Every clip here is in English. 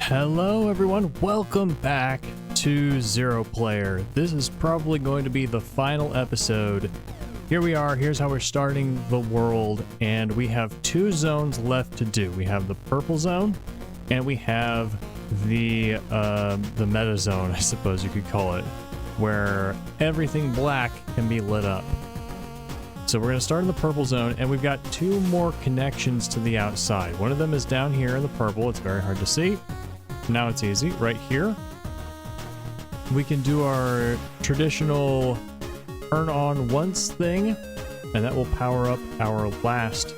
Hello everyone, welcome back to 0Player. This is probably going to be the final episode. Here we are, here's how we're starting the world, and we have two zones left to do. We have the purple zone, and we have the meta zone, I suppose you could call it, where everything black can be lit up. So we're going to start in the purple zone, and we've got two more connections to the outside. One of them is down here in the purple. It's very hard to see. Now it's easy. Right here, we can do our traditional turn on once thing, and that will power up our last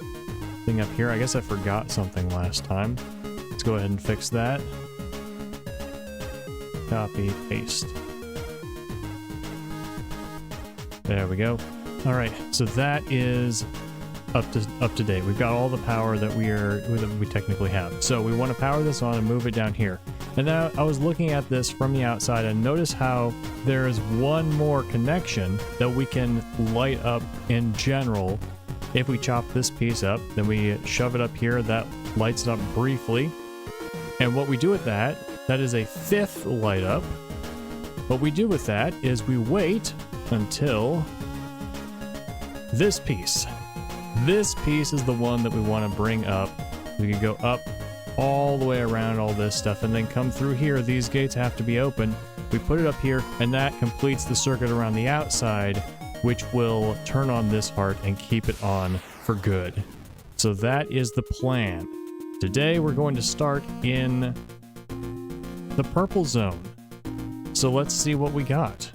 thing up here. I guess I forgot something last time. Let's go ahead and fix that. Copy, paste. There we go. All right, so that is up to date. We've got all the power that we technically have. So we want to power this on and move it down here. And now I was looking at this from the outside and notice how there is one more connection that we can light up in general. If we chop this piece up, then we shove it up here, that lights it up briefly. And what we do with that is a fifth light up. What we do with that is we wait until this piece. This piece is the one that we want to bring up. We can go up all the way around all this stuff and then come through here. These gates have to be open. We put it up here, and that completes the circuit around the outside, which will turn on this heart and keep it on for good. So that is the plan. Today we're going to start in the purple zone. So let's see what we got.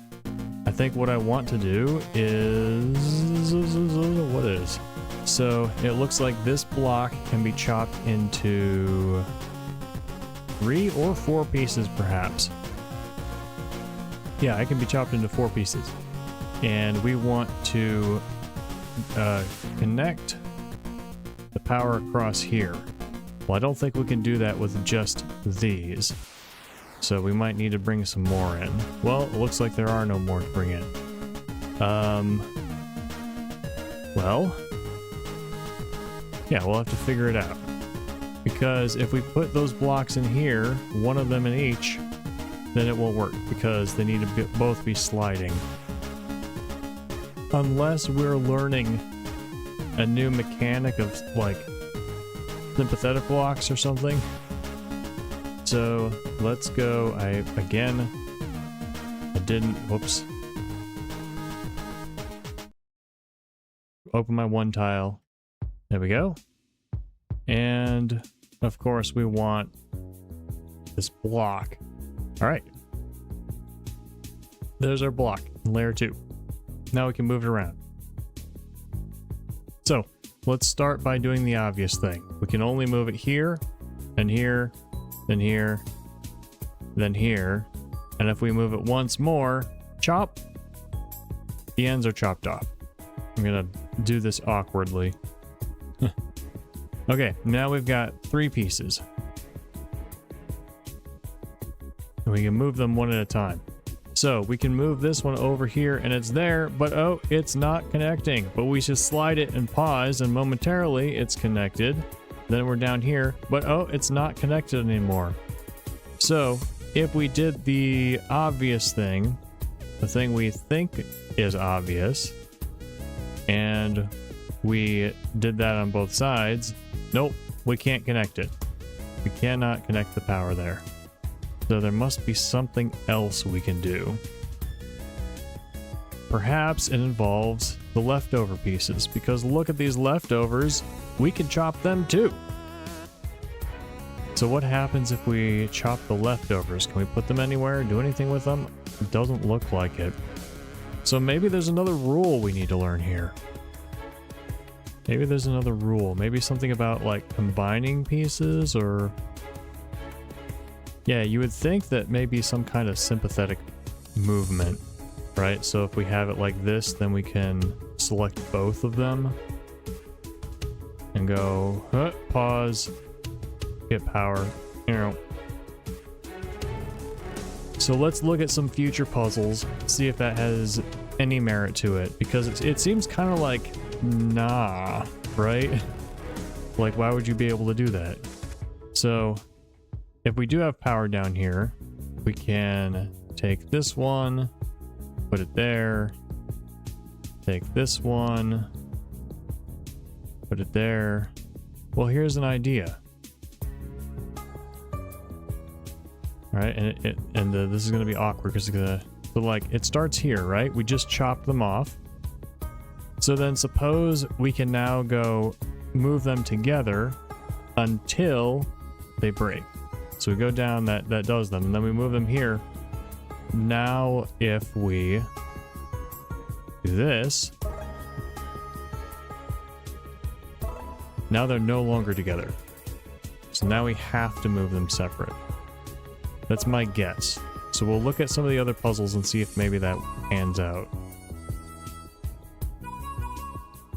I think what I want to do is... what is? So it looks like this block can be chopped into 3 or 4 pieces perhaps. Yeah, it can be chopped into 4 pieces. And we want to connect the power across here. Well, I don't think we can do that with just these. So we might need to bring some more in. Well, it looks like there are no more to bring in. Well, yeah, we'll have to figure it out. Because if we put those blocks in here, one of them in each, then it won't work because they need to both be sliding. Unless we're learning a new mechanic of, like, sympathetic blocks or something. So let's go. Whoops. Open my one tile. There we go. And of course we want this block. All right. There's our block, layer 2. Now we can move it around. So let's start by doing the obvious thing. We can only move it here, and here, then here, then here. And if we move it once more, chop, the ends are chopped off. I'm gonna do this awkwardly. Okay, now we've got 3 pieces. And we can move them one at a time. So we can move this one over here and it's there, but oh, it's not connecting. But we just slide it and pause and momentarily it's connected. Then we're down here, but oh, it's not connected anymore. So if we did the obvious thing, the thing we think is obvious, and we did that on both sides, nope, we can't connect it. We cannot connect the power there. So there must be something else we can do. Perhaps it involves the leftover pieces, because look at these leftovers, we can chop them too. So what happens if we chop the leftovers? Can we put them anywhere, do anything with them? It doesn't look like it. So maybe there's another rule we need to learn here. Maybe there's another rule. Maybe something about like combining pieces, or... yeah, you would think that maybe some kind of sympathetic movement, right? So if we have it like this, then we can select both of them and go, pause, get power. So let's look at some future puzzles, see if that has any merit to it, because it seems kind of like, nah, right? Like, why would you be able to do that? So if we do have power down here, we can take this one, put it there, take this one, put it there. Well, here's an idea. All right, and this is gonna be awkward because it's gonna, so like it starts here, right? We just chopped them off. So then suppose we can now go move them together until they break. So we go down, that does them, and then we move them here. Now if we do this, now they're no longer together. So now we have to move them separate. That's my guess. So we'll look at some of the other puzzles and see if maybe that pans out.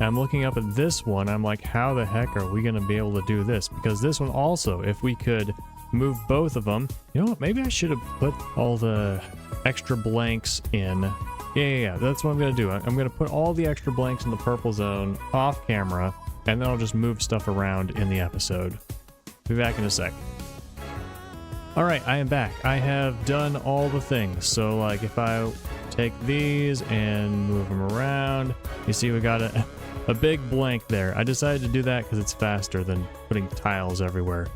I'm looking up at this one, I'm like, how the heck are we gonna be able to do this? Because this one also, if we could move both of them, you know what, maybe I should have put all the extra blanks in. Yeah, that's what I'm gonna do. I'm gonna put all the extra blanks in the purple zone off camera, and then I'll just move stuff around in the episode. Be back in a sec. Alright, I am back. I have done all the things. So like if I take these and move them around, you see we got a big blank there. I decided to do that because it's faster than putting tiles everywhere.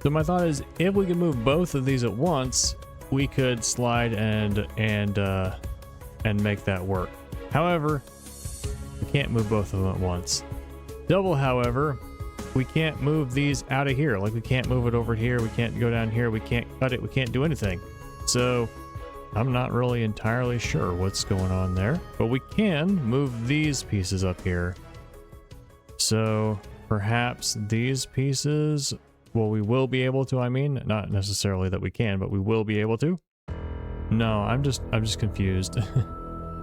So my thought is, if we could move both of these at once, we could slide and make that work. However, we can't move both of them at once. Double, however, we can't move these out of here. Like we can't move it over here. We can't go down here. We can't cut it. We can't do anything. So I'm not really entirely sure what's going on there, but we can move these pieces up here. So perhaps these pieces, well, we will be able to, I mean, not necessarily that we can, but we will be able to. No, I'm just confused.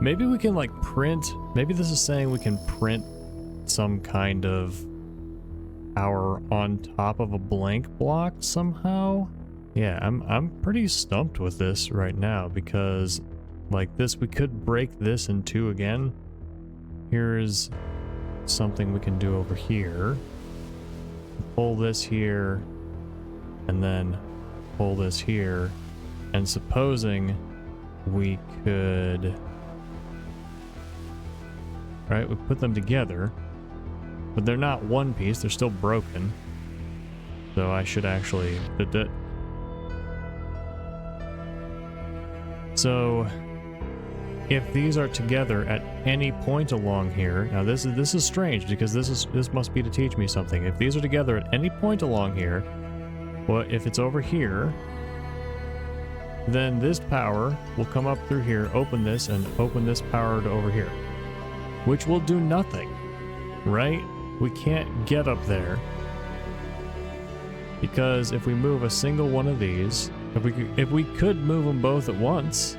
Maybe we can like print, maybe this is saying we can print some kind of power on top of a blank block somehow. Yeah, I'm pretty stumped with this right now because like this, we could break this in two again. Here's something we can do over here. Pull this here and then pull this here. And supposing we could, right, we put them together, but they're not one piece, they're still broken. So I should actually, so if these are together at any point along here, now this is strange because this must be to teach me something. If these are together at any point along here, well, if it's over here, then this power will come up through here, open this, and open this power to over here, which will do nothing, right? We can't get up there because if we move a single one of these, if we could move them both at once,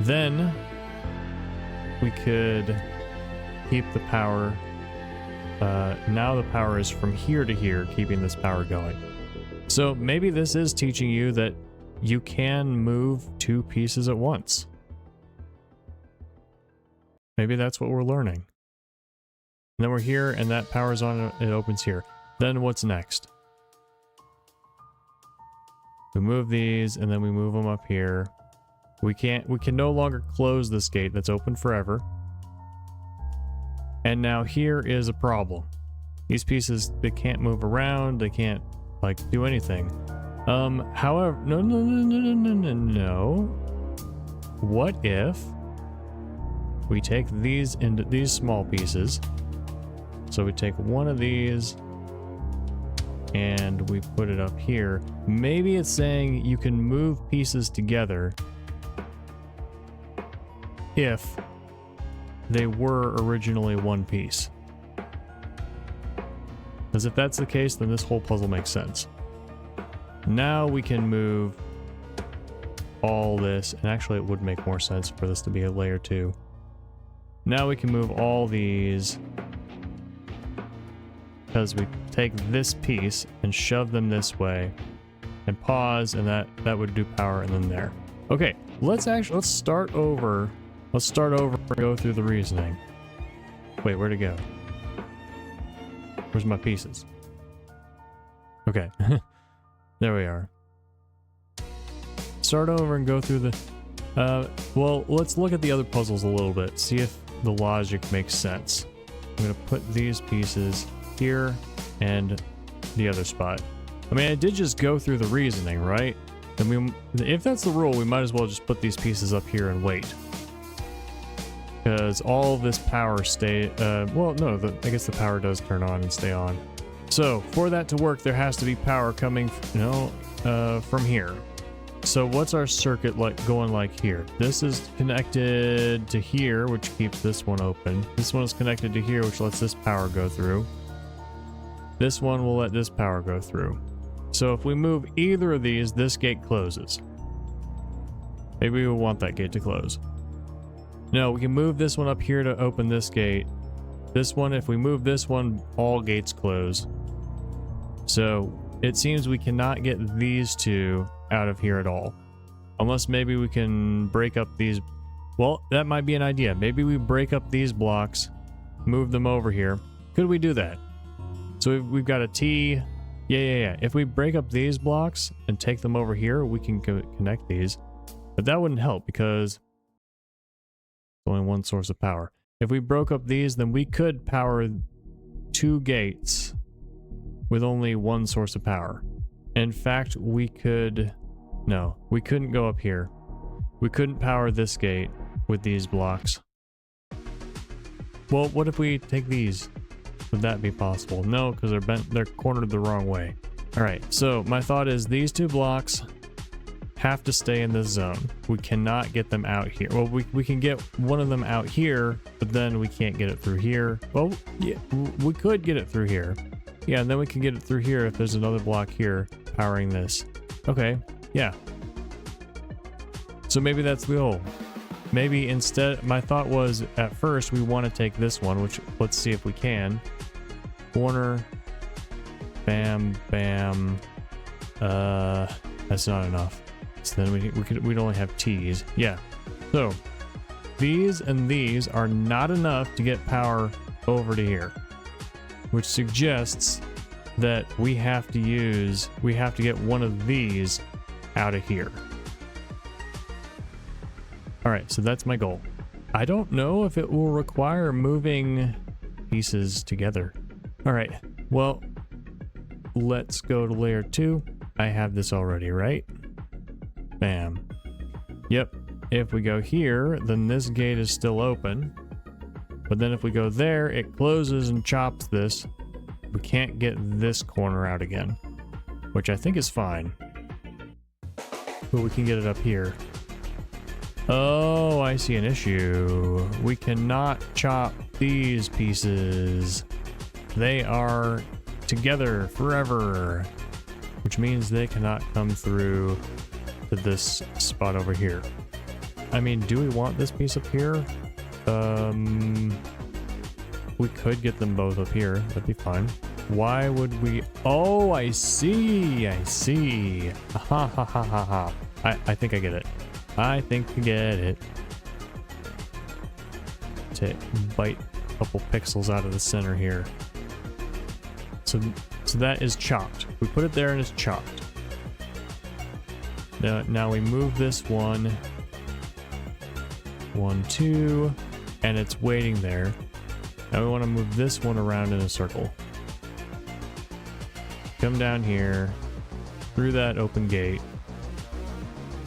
then we could keep the power. Now the power is from here to here, keeping this power going. So maybe this is teaching you that you can move two pieces at once. Maybe that's what we're learning. And then we're here and that power's on, it opens here. Then what's next? We move these and then we move them up here. We can no longer close this gate that's open forever. And now here is a problem. These pieces, they can't move around, they can't like do anything. However, no. What if we take these into these small pieces? So we take one of these and we put it up here. Maybe it's saying you can move pieces together if they were originally one piece. Because if that's the case, then this whole puzzle makes sense. Now we can move all this, and actually it would make more sense for this to be a layer 2. Now we can move all these because we take this piece and shove them this way and pause, and that would do power, and then there. Okay, let's start over. Let's start over and go through the reasoning. Wait, where'd it go? Where's my pieces? Okay. There we are. Start over and go through the... well, let's look at the other puzzles a little bit. See if the logic makes sense. I'm going to put these pieces here and the other spot. I mean, I did just go through the reasoning, right? I mean, if that's the rule, we might as well just put these pieces up here and wait. Because all of this power stay... well, no, I guess the power does turn on and stay on. So, for that to work, there has to be power coming, from here. So what's our circuit like going like here? This is connected to here, which keeps this one open. This one is connected to here, which lets this power go through. This one will let this power go through. So if we move either of these, this gate closes. Maybe we want that gate to close. No, we can move this one up here to open this gate. This one, if we move this one, all gates close. So it seems we cannot get these two out of here at all. Unless maybe we can break up these... Well, that might be an idea. Maybe we break up these blocks, move them over here. Could we do that? So we've got a T... Yeah. If we break up these blocks and take them over here, we can connect these. But that wouldn't help because it's only one source of power. If we broke up these, then we could power 2 gates with only one source of power. In fact, we could... No, we couldn't go up here. We couldn't power this gate with these blocks. Well, what if we take these? Would that be possible? No, because they're cornered the wrong way. Alright, so my thought is these 2 blocks have to stay in this zone. We cannot get them out here. Well, we can get one of them out here, but then we can't get it through here. Well, yeah, we could get it through here. Yeah, and then we can get it through here if there's another block here powering this. Okay, yeah. So maybe that's the goal. Maybe instead, my thought was at first we want to take this one, which let's see if we can. Corner, bam, bam. That's not enough. So then we'd only have T's. Yeah. So these and these are not enough to get power over to here, which suggests that we have to get one of these out of here. All right, so that's my goal. I don't know if it will require moving pieces together. All right, well, let's go to layer 2. I have this already, right? Bam. Yep, if we go here, then this gate is still open. But then if we go there, it closes and chops this. We can't get this corner out again, which I think is fine. But we can get it up here. Oh, I see an issue. We cannot chop these pieces. They are together forever, which means they cannot come through to this spot over here. I mean, do we want this piece up here? We could get them both up here. That'd be fine. Why would we? Oh, I see. I see. Ha ha ha ha ha. I think I get it. I think I get it. To bite a couple pixels out of the center here. So that is chopped. We put it there and it's chopped. Now we move this one, 1, 2, and it's waiting there. Now we want to move this one around in a circle. Come down here, through that open gate,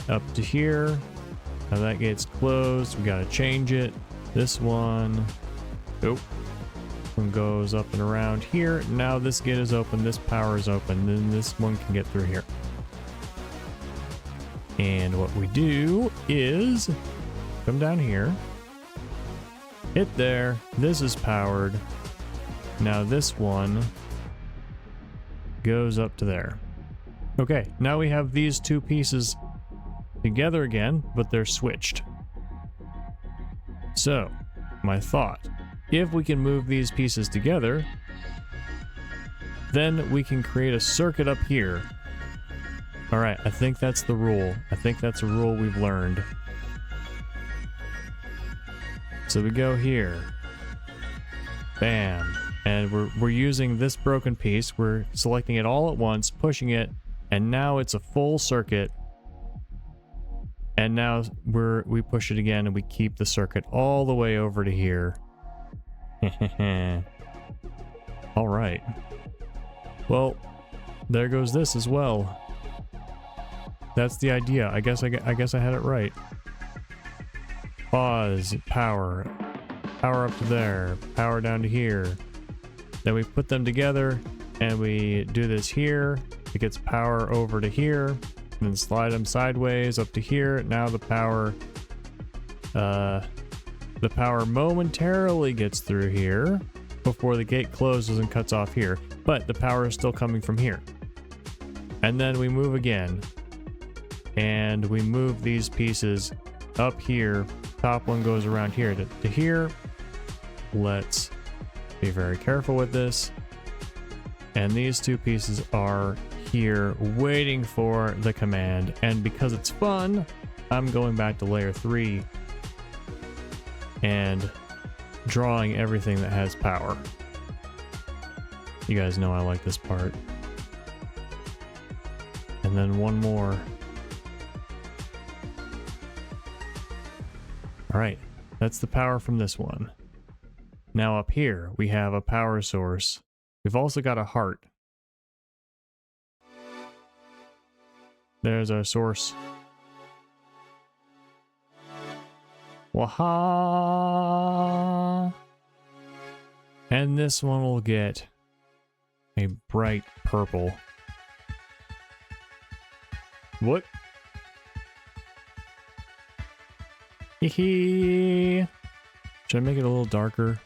up to here. Now that gate's closed. We gotta change it. This one, oh, one goes up and around here. Now this gate is open. This power is open. Then this one can get through here. And what we do is come down here, hit there. This is powered. Now this one goes up to there. Okay, now we have these 2 pieces together again, but they're switched. So, my thought, if we can move these pieces together, then we can create a circuit up here. All right, I think that's the rule. I think that's a rule we've learned. So we go here. Bam. And we're using this broken piece. We're selecting it all at once, pushing it, And now it's a full circuit. And now we push it again and we keep the circuit all the way over to here. All right. Well, there goes this as well. That's the idea. I guess I had it right. Pause, power up to there, power down to here. Then we put them together and we do this here. It gets power over to here, and then slide them sideways up to here. Now the power momentarily gets through here before the gate closes and cuts off here, but the power is still coming from here. And then we move again, and we move these pieces up here. Top one goes around here to here. Let's be very careful with this. And these two pieces are here waiting for the command. And because it's fun, I'm going back to layer 3 and drawing everything that has power. You guys know I like this part. And then one more. All right, that's the power from this one. Now up here, we have a power source. We've also got a heart. There's our source. Waha! And this one will get a bright purple. What? Hee. Should I make it a little darker?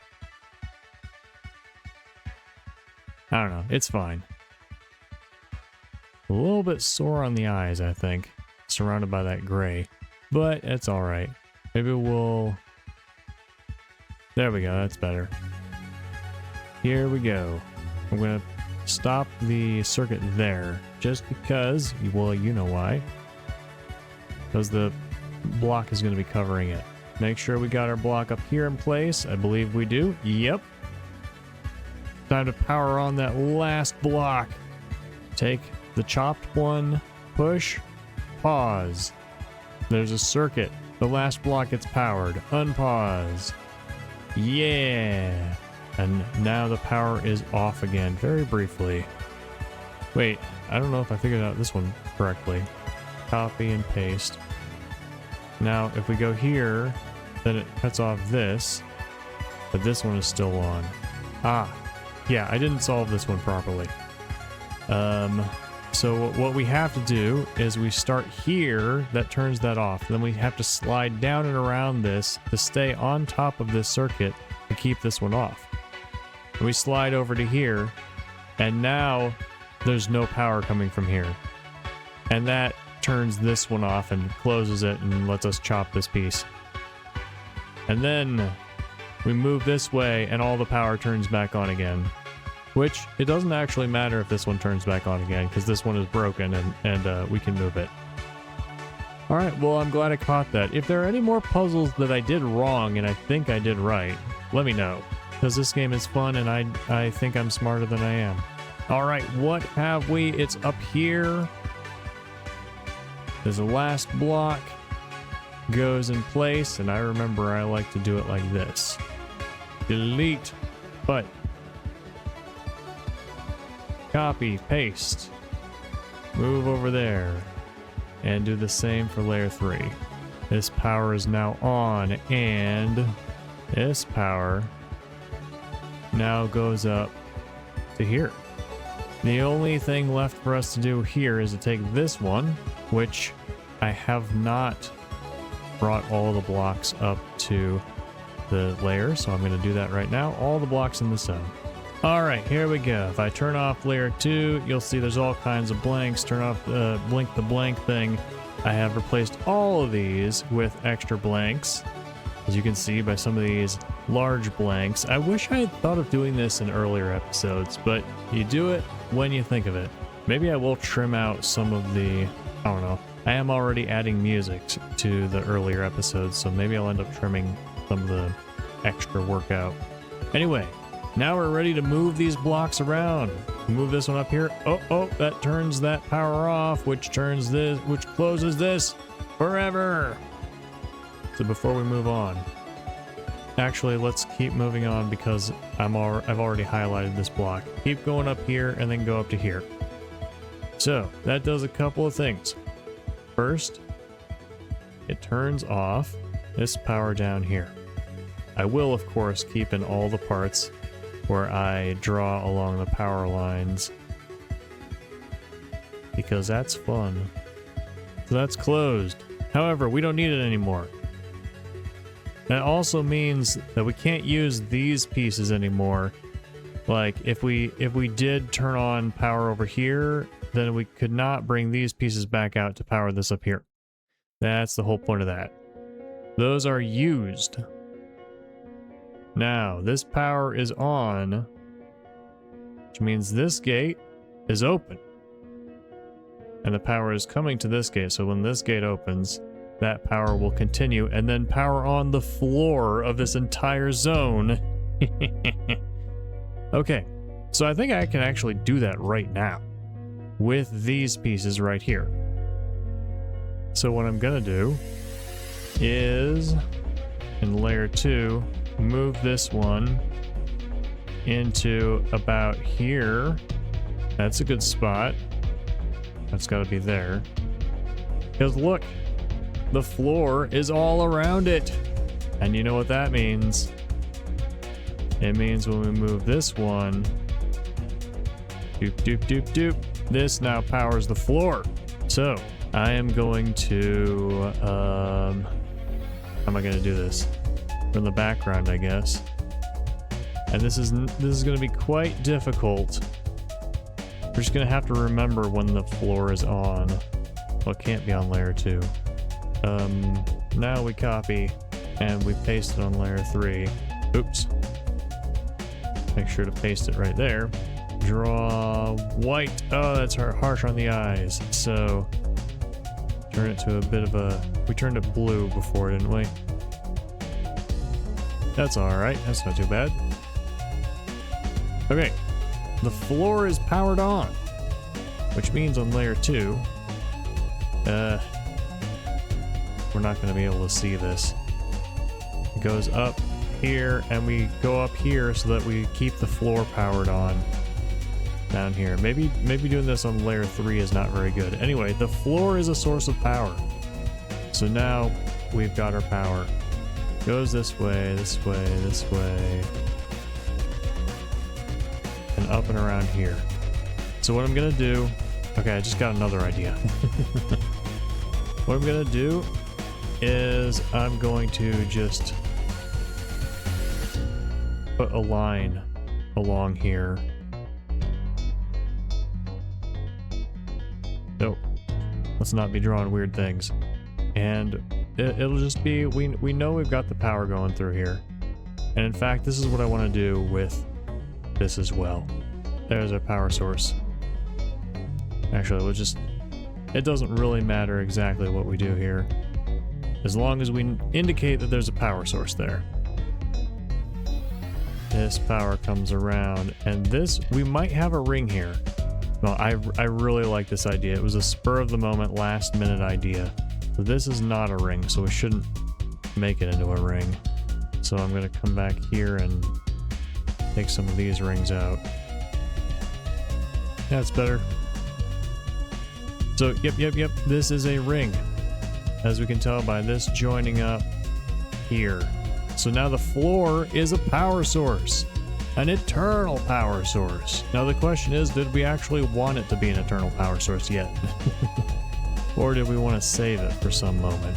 I don't know. It's fine. A little bit sore on the eyes, I think. Surrounded by that gray. But it's alright. Maybe we'll... There we go. That's better. Here we go. I'm going to stop the circuit there. Just because... Well, you know why. Because the block is going to be covering it. Make sure we got our block up here in place. I believe we do. Yep. Time to power on that last block. Take the chopped one, push, pause. There's a circuit. The last block gets powered. Unpause. Yeah. And now the power is off again, very briefly. Wait, I don't know if I figured out this one correctly. Copy and paste. Now, if we go here, then it cuts off this, but this one is still on. Ah, yeah, I didn't solve this one properly. So what we have to do is we start here, that turns that off. Then we have to slide down and around this to stay on top of this circuit to keep this one off. And we slide over to here, and now there's no power coming from here. And that turns this one off and closes it and lets us chop this piece. And then we move this way and all the power turns back on again. Which, it doesn't actually matter if this one turns back on again, because this one is broken and we can move it. Alright, well, I'm glad I caught that. If there are any more puzzles that I did wrong and I think I did right, let me know. Because this game is fun and I think I'm smarter than I am. Alright, what have we? It's up here. There's a last block. Goes in place, and I remember I like to do it like this. Delete, but... Copy, paste, move over there, and do the same for layer 3. This power is now on, and this power now goes up to here. The only thing left for us to do here is to take this one, which I have not brought all the blocks up to the layer, so I'm going to do that right now. All the blocks in the zone. Alright, here we go. If I turn off layer 2, you'll see there's all kinds of blanks. Turn off the blink the blank thing. I have replaced all of these with extra blanks, as you can see by some of these large blanks. I wish I had thought of doing this in earlier episodes, but you do it when you think of it. Maybe I will trim out some of the... I don't know. I am already adding music to the earlier episodes, so maybe I'll end up trimming some of the extra work out. Anyway, now we're ready to move these blocks around. Move this one up here. Oh, that turns that power off, which closes this forever. So before we move on, actually, let's keep moving on because I've already highlighted this block. Keep going up here and then go up to here. So that does a couple of things. First, it turns off this power down here. I will, of course, keep in all the parts where I draw along the power lines because that's fun. So that's closed. However, we don't need it anymore. That also means that we can't use these pieces anymore. Like if we did turn on power over here, then we could not bring these pieces back out to power this up here. That's the whole point of that. Those are used. Now, this power is on, which means this gate is open. And the power is coming to this gate, so when this gate opens, that power will continue and then power on the floor of this entire zone. Okay, so I think I can actually do that right now with these pieces right here. So what I'm gonna do is in layer 2, move this one into about here. That's a good spot. That's got to be there. Because look, the floor is all around it. And you know what that means? It means when we move this one, doop, doop, doop, doop, this now powers the floor. So I am going to, how am I going to do this? From the background, I guess. And this is going to be quite difficult. We're just going to have to remember when the floor is on. Well, it can't be on layer 2. Now we copy and we paste it on layer 3. Oops. Make sure to paste it right there. Draw white. Oh, that's harsh on the eyes. So turn it to a bit of a... We turned it blue before, didn't we? That's alright. That's not too bad. Okay. The floor is powered on, which means on layer 2, we're not going to be able to see this. It goes up here, and we go up here so that we keep the floor powered on down here. Maybe doing this on layer 3 is not very good. Anyway, the floor is a source of power. So now we've got our power. Goes this way, this way, this way. And up and around here. So what I'm gonna do... Okay, I just got another idea. What I'm gonna do is I'm going to just put a line along here. Nope. Let's not be drawing weird things. And it'll just be... We know we've got the power going through here. And in fact, this is what I want to do with this as well. There's our power source. Actually, we'll just... It doesn't really matter exactly what we do here, as long as we indicate that there's a power source there. This power comes around, and this... We might have a ring here. Well, I really like this idea. It was a spur-of-the-moment, last-minute idea. So this is not a ring, so we shouldn't make it into a ring. So I'm going to come back here and take some of these rings out. That's better. So, yep, this is a ring. As we can tell by this joining up here. So now the floor is a power source. An eternal power source. Now the question is, did we actually want it to be an eternal power source yet? Or did we want to save it for some moment?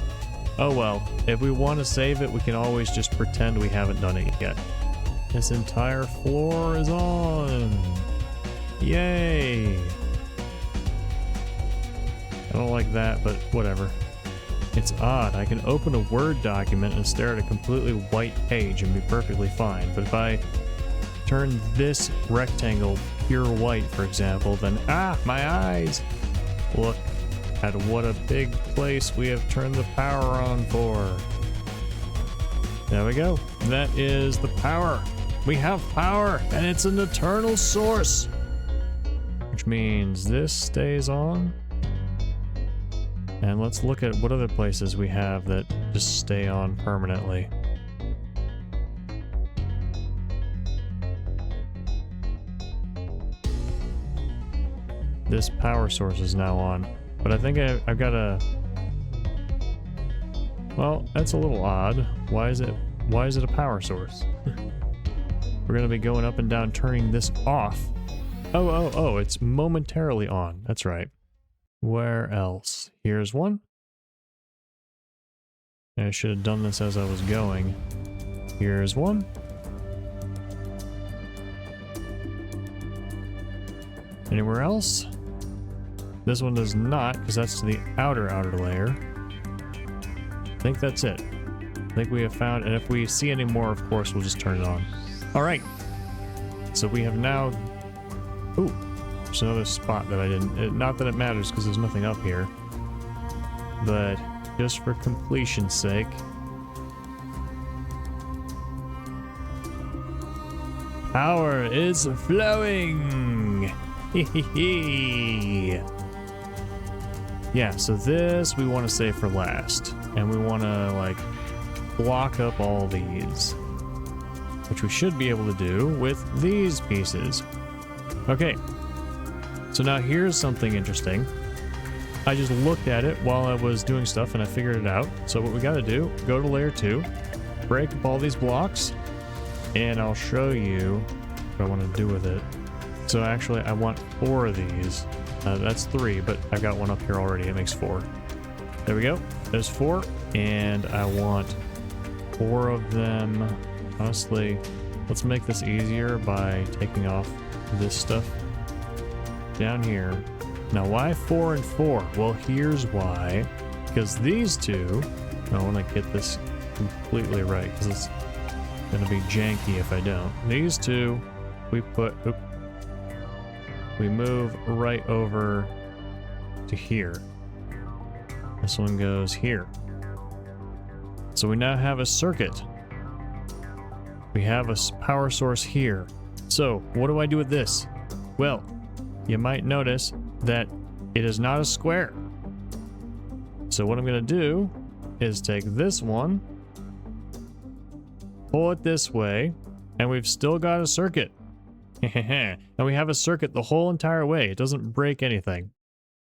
Oh well, if we want to save it, we can always just pretend we haven't done it yet. This entire floor is on. Yay! I don't like that, but whatever. It's odd. I can open a Word document and stare at a completely white page and be perfectly fine. But if I turn this rectangle pure white, for example, then my eyes! Look at what a big place we have turned the power on for. There we go. That is the power. We have power, and it's an eternal source. which means this stays on. And let's look at what other places we have that just stay on permanently. This power source is now on, but I think I've got a... Well, that's a little odd. Why is it a power source? We're gonna be going up and down, turning this off. Oh, it's momentarily on. That's right. Where else? Here's one. I should have done this as I was going. Here's one. Anywhere else? This one does not, because that's to the outer layer. I think that's it. I think we have found, and if we see any more, of course, we'll just turn it on. All right. So we have now... Ooh, there's another spot that I didn't... not that it matters, because there's nothing up here. But just for completion's sake... Power is flowing! Hee. Yeah, so this we want to save for last. And we want to, like, block up all these. Which we should be able to do with these pieces. Okay. So now here's something interesting. I just looked at it while I was doing stuff and I figured it out. So what we got to do, go to layer 2, break up all these blocks, and I'll show you what I want to do with it. So actually I want 4 of these. That's 3, but I've got one up here already. It makes 4. There we go. There's 4, and I want 4 of them. Honestly, let's make this easier by taking off this stuff down here. Now, why 4 and 4? Well, here's why. Because these two, I want to get this completely right, because it's going to be janky if I don't. These two, we put, we move right over to here. This one goes here. So we now have a circuit. We have a power source here. So what do I do with this? Well, you might notice that it is not a square. So what I'm going to do is take this one, pull it this way, and we've still got a circuit. And we have a circuit the whole entire way. It doesn't break anything.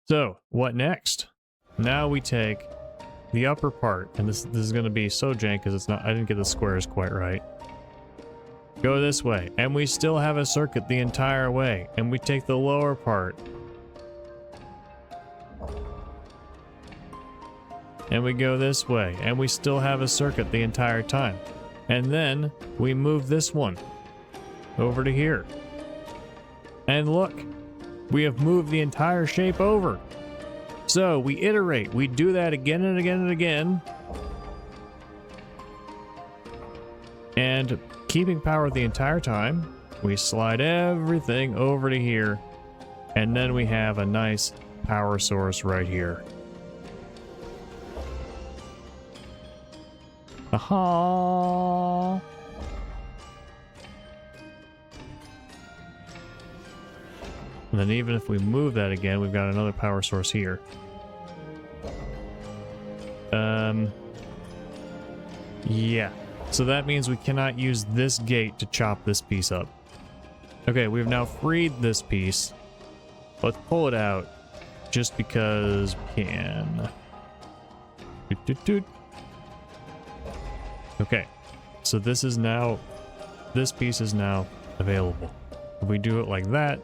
So what next? Now we take the upper part, and this is going to be so jank because it's not, I didn't get the squares quite right. Go this way, and we still have a circuit the entire way, and we take the lower part, and we go this way, and we still have a circuit the entire time. And then we move this one over to here. And look, we have moved the entire shape over. So we iterate, we do that again and again and again. And keeping power the entire time, we slide everything over to here. And then we have a nice power source right here. Aha! And then even if we move that again, we've got another power source here. Yeah. So that means we cannot use this gate to chop this piece up. Okay, we've now freed this piece. Let's pull it out just because we can. Doot, doot, doot. Okay, so this is now, this piece is now available. If we do it like that,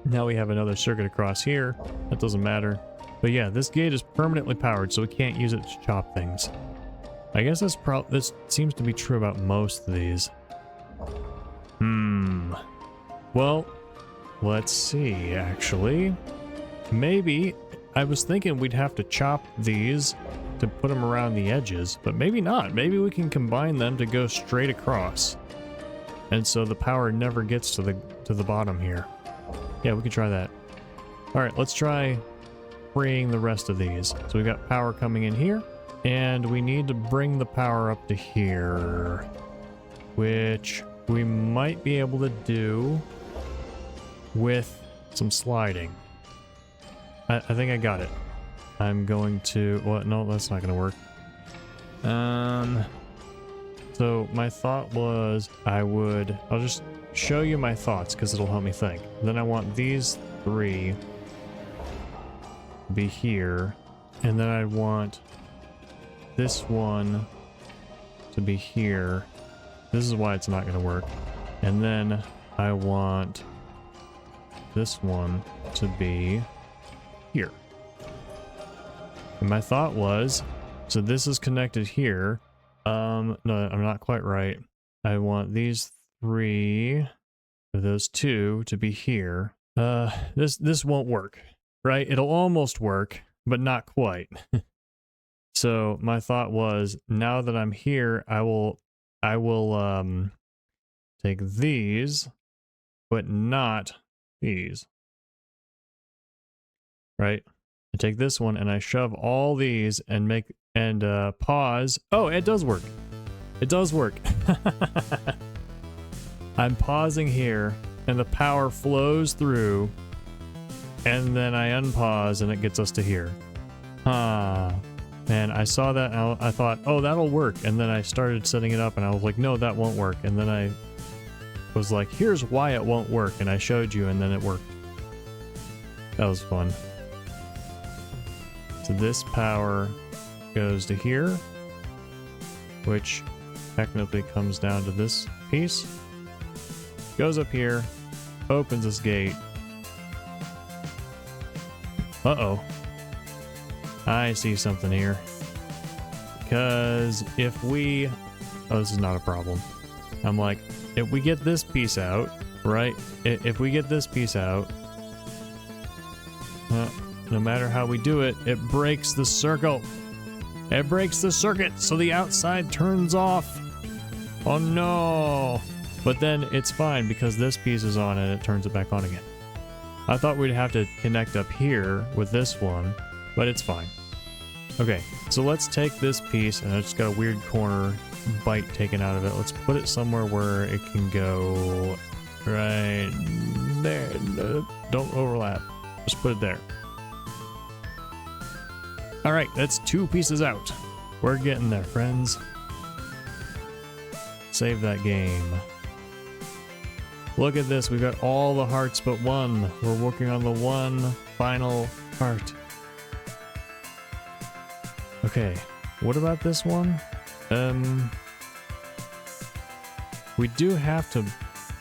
now we have another circuit across here. That doesn't matter. But yeah, this gate is permanently powered, so we can't use it to chop things. I guess this seems to be true about most of these. Well, let's see, actually. Maybe, I was thinking we'd have to chop these to put them around the edges, but maybe not. Maybe we can combine them to go straight across. And so the power never gets to the bottom here. Yeah, we can try that. All right, let's try freeing the rest of these. So we've got power coming in here, and we need to bring the power up to here, which we might be able to do with some sliding. I think I got it. I'm going to... What? No, that's not going to work. So my thought was I'll just show you my thoughts because it'll help me think. Then I want these 3 to be here. And then I want this one to be here. This is why it's not going to work. And then I want this one to be here. And my thought was, so this is connected here. No, I'm not quite right. I want these 3, or those 2 to be here. This won't work, right? It'll almost work, but not quite. So my thought was, now that I'm here, I will take these, but not these. Right? I take this one and I shove all these and pause. Oh, it does work. It does work. I'm pausing here and the power flows through and then I unpause and it gets us to here. And I saw that and I thought, oh, that'll work. And then I started setting it up and I was like, no, that won't work. And then I was like, here's why it won't work. And I showed you and then it worked. That was fun. So this power goes to here, which technically comes down to this piece. Goes up here, opens this gate. Uh-oh. I see something here. Because if we... Oh, this is not a problem. I'm like, if we get this piece out, right? If we get this piece out, no matter how we do it, it breaks the circle. It breaks the circuit, so the outside turns off. Oh no! But then it's fine because this piece is on and it turns it back on again. I thought we'd have to connect up here with this one, but it's fine. Okay, so let's take this piece, and I just got a weird corner bite taken out of it. Let's put it somewhere where it can go right there. Don't overlap. Just put it there. Alright, that's 2 pieces out. We're getting there, friends. Save that game. Look at this, we've got all the hearts but one. We're working on the one final heart. Okay, what about this one? We do have to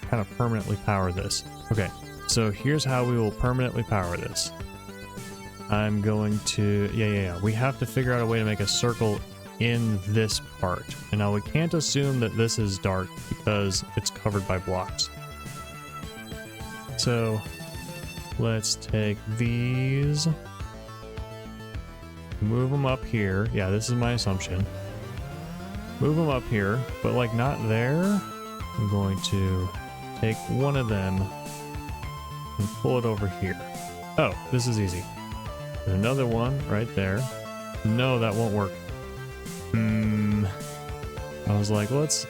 kind of permanently power this. Okay, so here's how we will permanently power this. I'm going to... Yeah. We have to figure out a way to make a circle in this part. And now we can't assume that this is dark because it's covered by blocks. So let's take these, move them up here. Yeah, this is my assumption. Move them up here, but like not there. I'm going to take one of them and pull it over here. Oh, this is easy. And another one right there. No, that won't work. I was like, let's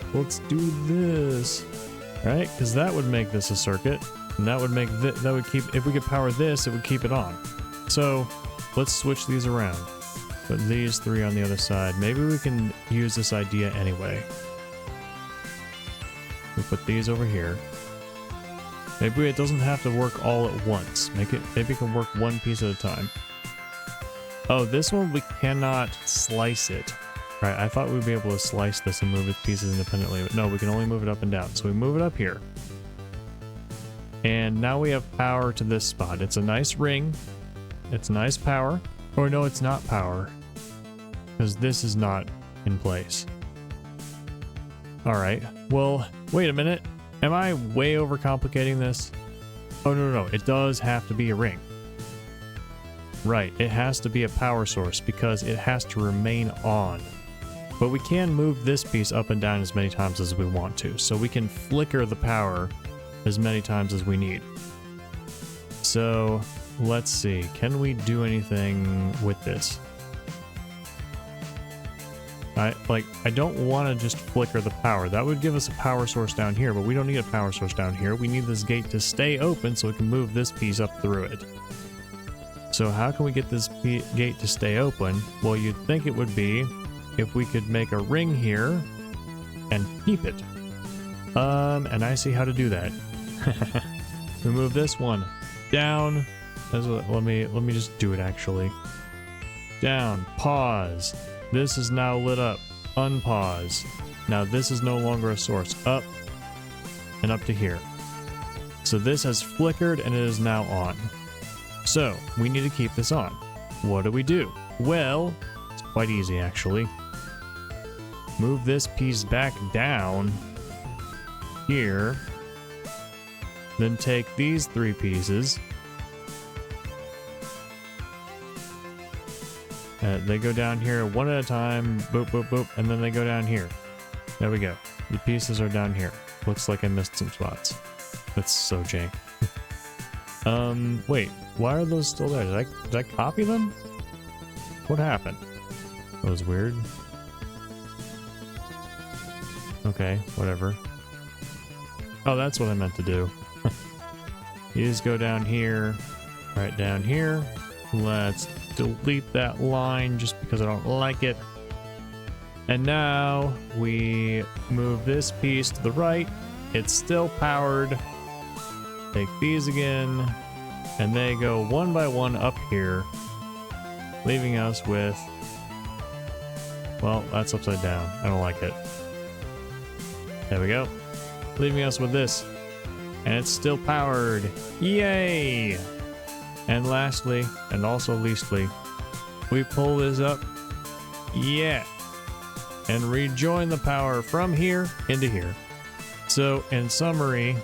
do this, right? Because that would make this a circuit, and that would make that would keep. If we could power this, it would keep it on. So let's switch these around. Put these 3 on the other side. Maybe we can use this idea anyway. We put these over here. Maybe it doesn't have to work all at once. Maybe it can work one piece at a time. Oh, this one we cannot slice it. Right, I thought we'd be able to slice this and move its pieces independently, but no, we can only move it up and down. So we move it up here. And now we have power to this spot. It's a nice ring. It's nice power. Or no, it's not power. Because this is not in place. Alright, well, wait a minute. Am I way overcomplicating this? Oh, no. It does have to be a ring. Right, it has to be a power source because it has to remain on. But we can move this piece up and down as many times as we want to, so we can flicker the power as many times as we need. So, let's see, can we do anything with this? I don't want to just flicker the power. That would give us a power source down here, but we don't need a power source down here. We need this gate to stay open so we can move this piece up through it. So how can we get this gate to stay open? Well, you'd think it would be if we could make a ring here and keep it. And I see how to do that. We move this one down. Let me just do it actually. Down, pause. This is now lit up. Unpause. Now this is no longer a source. Up and up to here. So this has flickered and it is now on. So we need to keep this on. What do? Well, it's quite easy actually. Move this piece back down here. Then take these 3 pieces. They go down here one at a time, boop, boop, boop, and then they go down here. There we go. The pieces are down here. Looks like I missed some spots. That's so jank. Wait, why are those still there? Did I copy them? What happened? That was weird. Okay, whatever. Oh, that's what I meant to do. You just go down here, right down here. Let's delete that line just because I don't like it. And now we move this piece to the right. It's still powered. Take these again, and they go one by one up here, leaving us with, well, that's upside down. I don't like it. There we go. Leaving us with this, and it's still powered. Yay! And lastly, and also leastly, we pull this up, yeah, and rejoin the power from here into here. So in summary,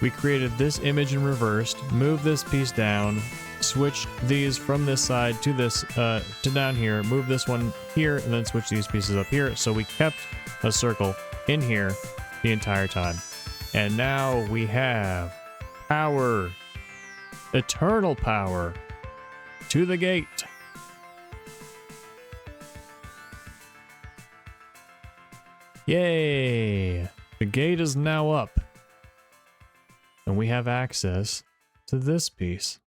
we created this image in reversed, moved this piece down, switched these from this side to this, to down here, move this one here, and then switch these pieces up here. So we kept a circle in here the entire time. And now we have power. Eternal power to the gate. Yay! The gate is now up. And we have access to this piece.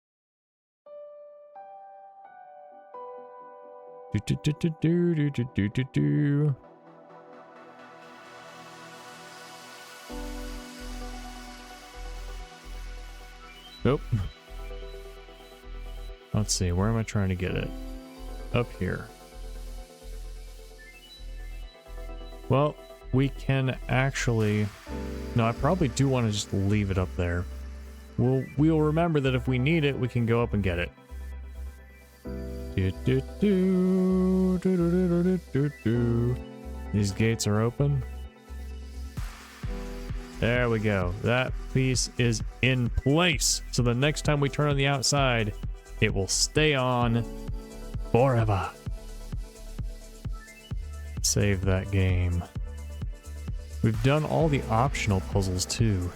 Do. Nope. Let's see, where am I trying to get it? Up here. Well, we can actually... No, I probably do want to just leave it up there. We'll remember that if we need it, we can go up and get it. These gates are open. There we go. That piece is in place. So the next time we turn on the outside, it will stay on forever. Save that game. We've done all the optional puzzles too.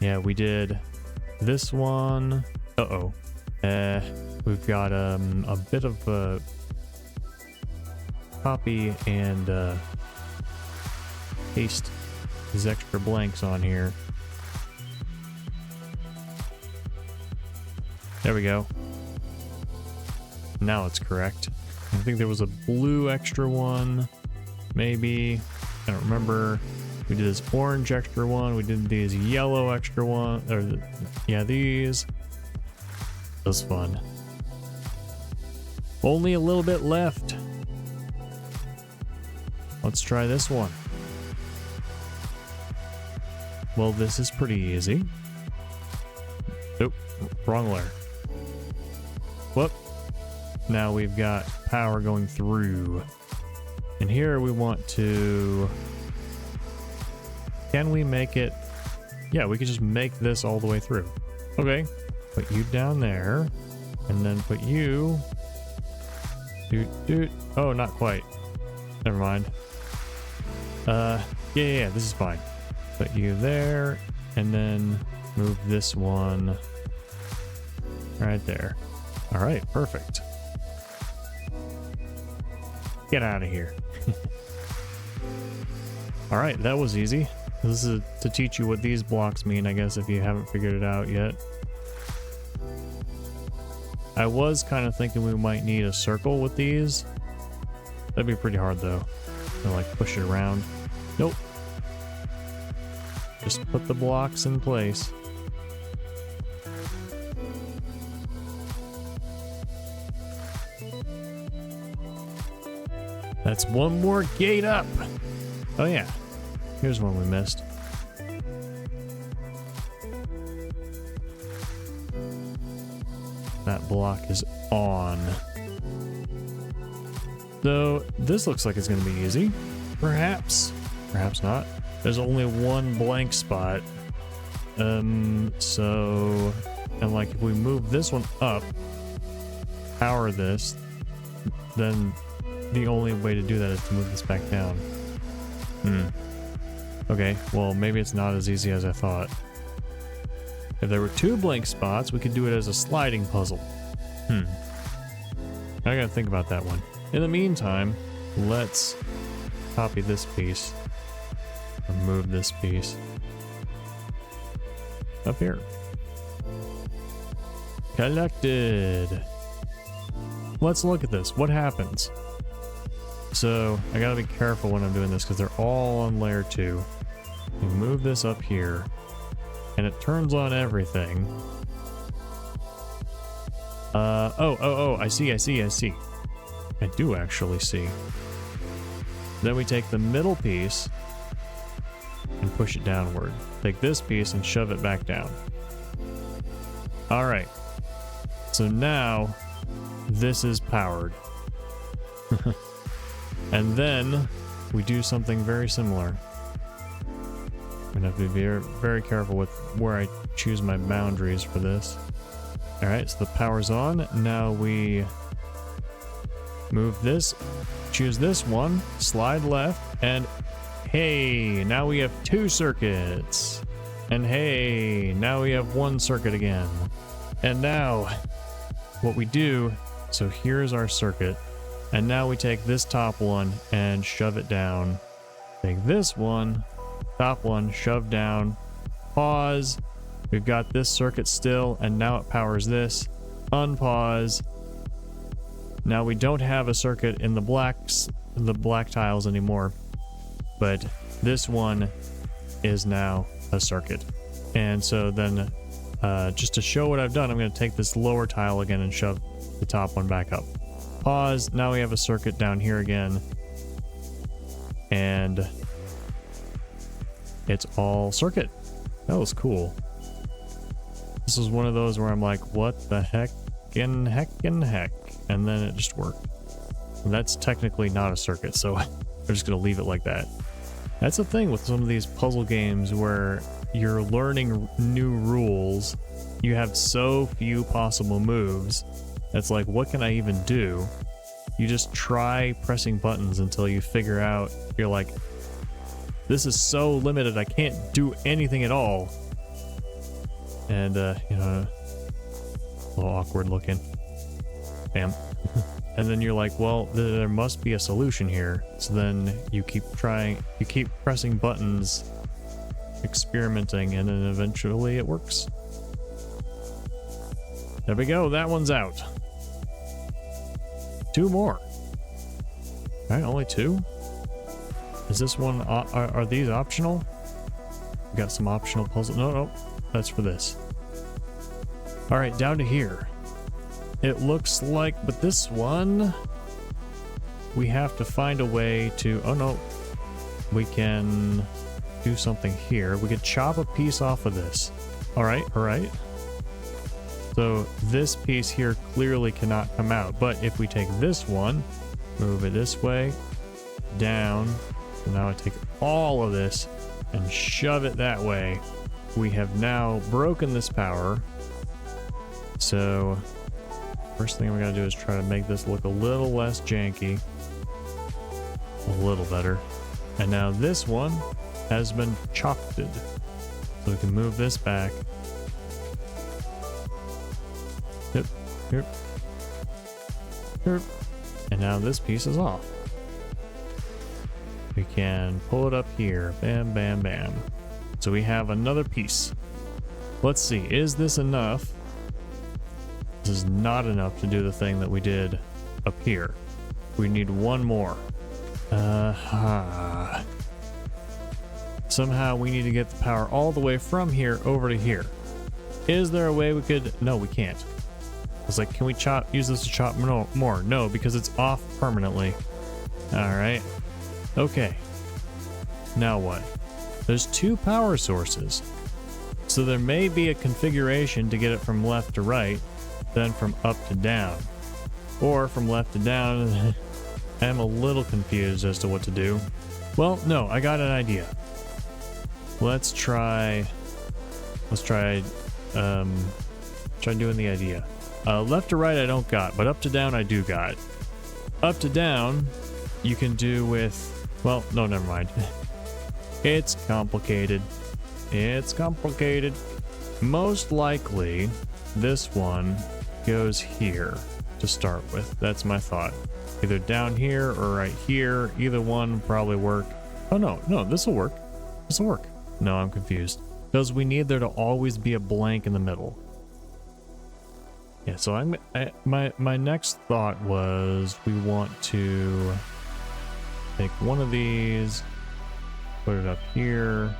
Yeah, we did this one. Uh-oh. We've got a bit of copy and paste these extra blanks on here. There we go. Now it's correct. I think there was a blue extra one, maybe. I don't remember. We did this orange extra one. We did these yellow extra one. Or yeah, these. That was fun. Only a little bit left. Let's try this one. Well, this is pretty easy. Nope, wrong layer. Whoop. Now we've got power going through. And here we want to... Can we make it... Yeah, we could just make this all the way through. Okay. Put you down there. And then put you... Oh, not quite. Never mind. Yeah, this is fine. Put you there. And then move this one right there. All right, perfect. Get out of here. All right, that was easy. This is to teach you what these blocks mean, I guess, if you haven't figured it out yet. I was kind of thinking we might need a circle with these. That'd be pretty hard, though. To, like, push it around. Nope. Just put the blocks in place. That's one more gate up. Oh yeah, here's one we missed. That block is on. So this looks like it's gonna be easy. Perhaps, perhaps not. There's only one blank spot. And like if we move this one up, power this, then the only way to do that is to move this back down. Okay, well, maybe it's not as easy as I thought. If there were two blank spots, we could do it as a sliding puzzle. I gotta think about that one. In the meantime, let's copy this piece and move this piece up here. Collected. Let's look at this. What happens? So I gotta be careful when I'm doing this because they're all on layer 2. You move this up here and it turns on everything. I see. I do actually see. Then we take the middle piece and push it downward. Take this piece and shove it back down. All right. So now this is powered. And then we do something very similar. I'm gonna have to be very, very careful with where I choose my boundaries for this. All right, so the power's on. Now we move this, choose this one, slide left, and hey, now we have 2 circuits. And hey, now we have 1 circuit again. And now what we do, so here's our circuit. And now we take this top one and shove it down. Take this one, top one, shove down, pause. We've got this circuit still, and now it powers this. Unpause. Now we don't have a circuit in the black tiles anymore, but this one is now a circuit. And so then, just to show what I've done, I'm going to take this lower tile again and shove the top one back up. Pause. Now we have a circuit down here again. And it's all circuit. That was cool. This was one of those where I'm like, what the heck and heck and heck? And then it just worked. And that's technically not a circuit, so we're just going to leave it like that. That's the thing with some of these puzzle games where you're learning new rules. You have so few possible moves. It's like, what can I even do? You just try pressing buttons until you figure out, you're like, this is so limited, I can't do anything at all. And, you know, a little awkward looking. Bam. And then you're like, well, there must be a solution here. So then you keep trying, you keep pressing buttons, experimenting, and then eventually it works. There we go, that one's out. 2 more. All right, only 2? Is this one, are these optional? We got some optional puzzle. No, that's for this. All right, down to here. It looks like, but this one, we have to find a way to, oh no, we can do something here. We could chop a piece off of this. All right. So this piece here clearly cannot come out, but if we take this one, move it this way, down, so now I take all of this and shove it that way. We have now broken this power. So first thing we gotta do is try to make this look a little less janky. A little better. And now this one has been chopped. So we can move this back. Yep. And now this piece is off. we can pull it up here. Bam, bam, bam. So we have another piece. Let's see, is this enough? This is not enough to do the thing that we did up here. We need one more. Somehow we need to get the power all the way from here over to here. Is there a way we could? No, we can't. It's like, can we use this to chop more? No, because it's off permanently. All right. Okay. Now what? There's two power sources. So there may be a configuration to get it from left to right, then from up to down. Or from left to down. I'm a little confused as to what to do. Well, no, I got an idea. Let's try doing the idea. Left to right I don't got, but up to down I do got. Up to down you can do with, well, no, never mind. It's complicated. It's complicated. Most likely this one goes here to start with. That's my thought. Either down here or right here. Either one will probably work. Oh no, this will work. This will work. No, I'm confused. Because we need there to always be a blank in the middle. Yeah, so my next thought was we want to take one of these, put it up here,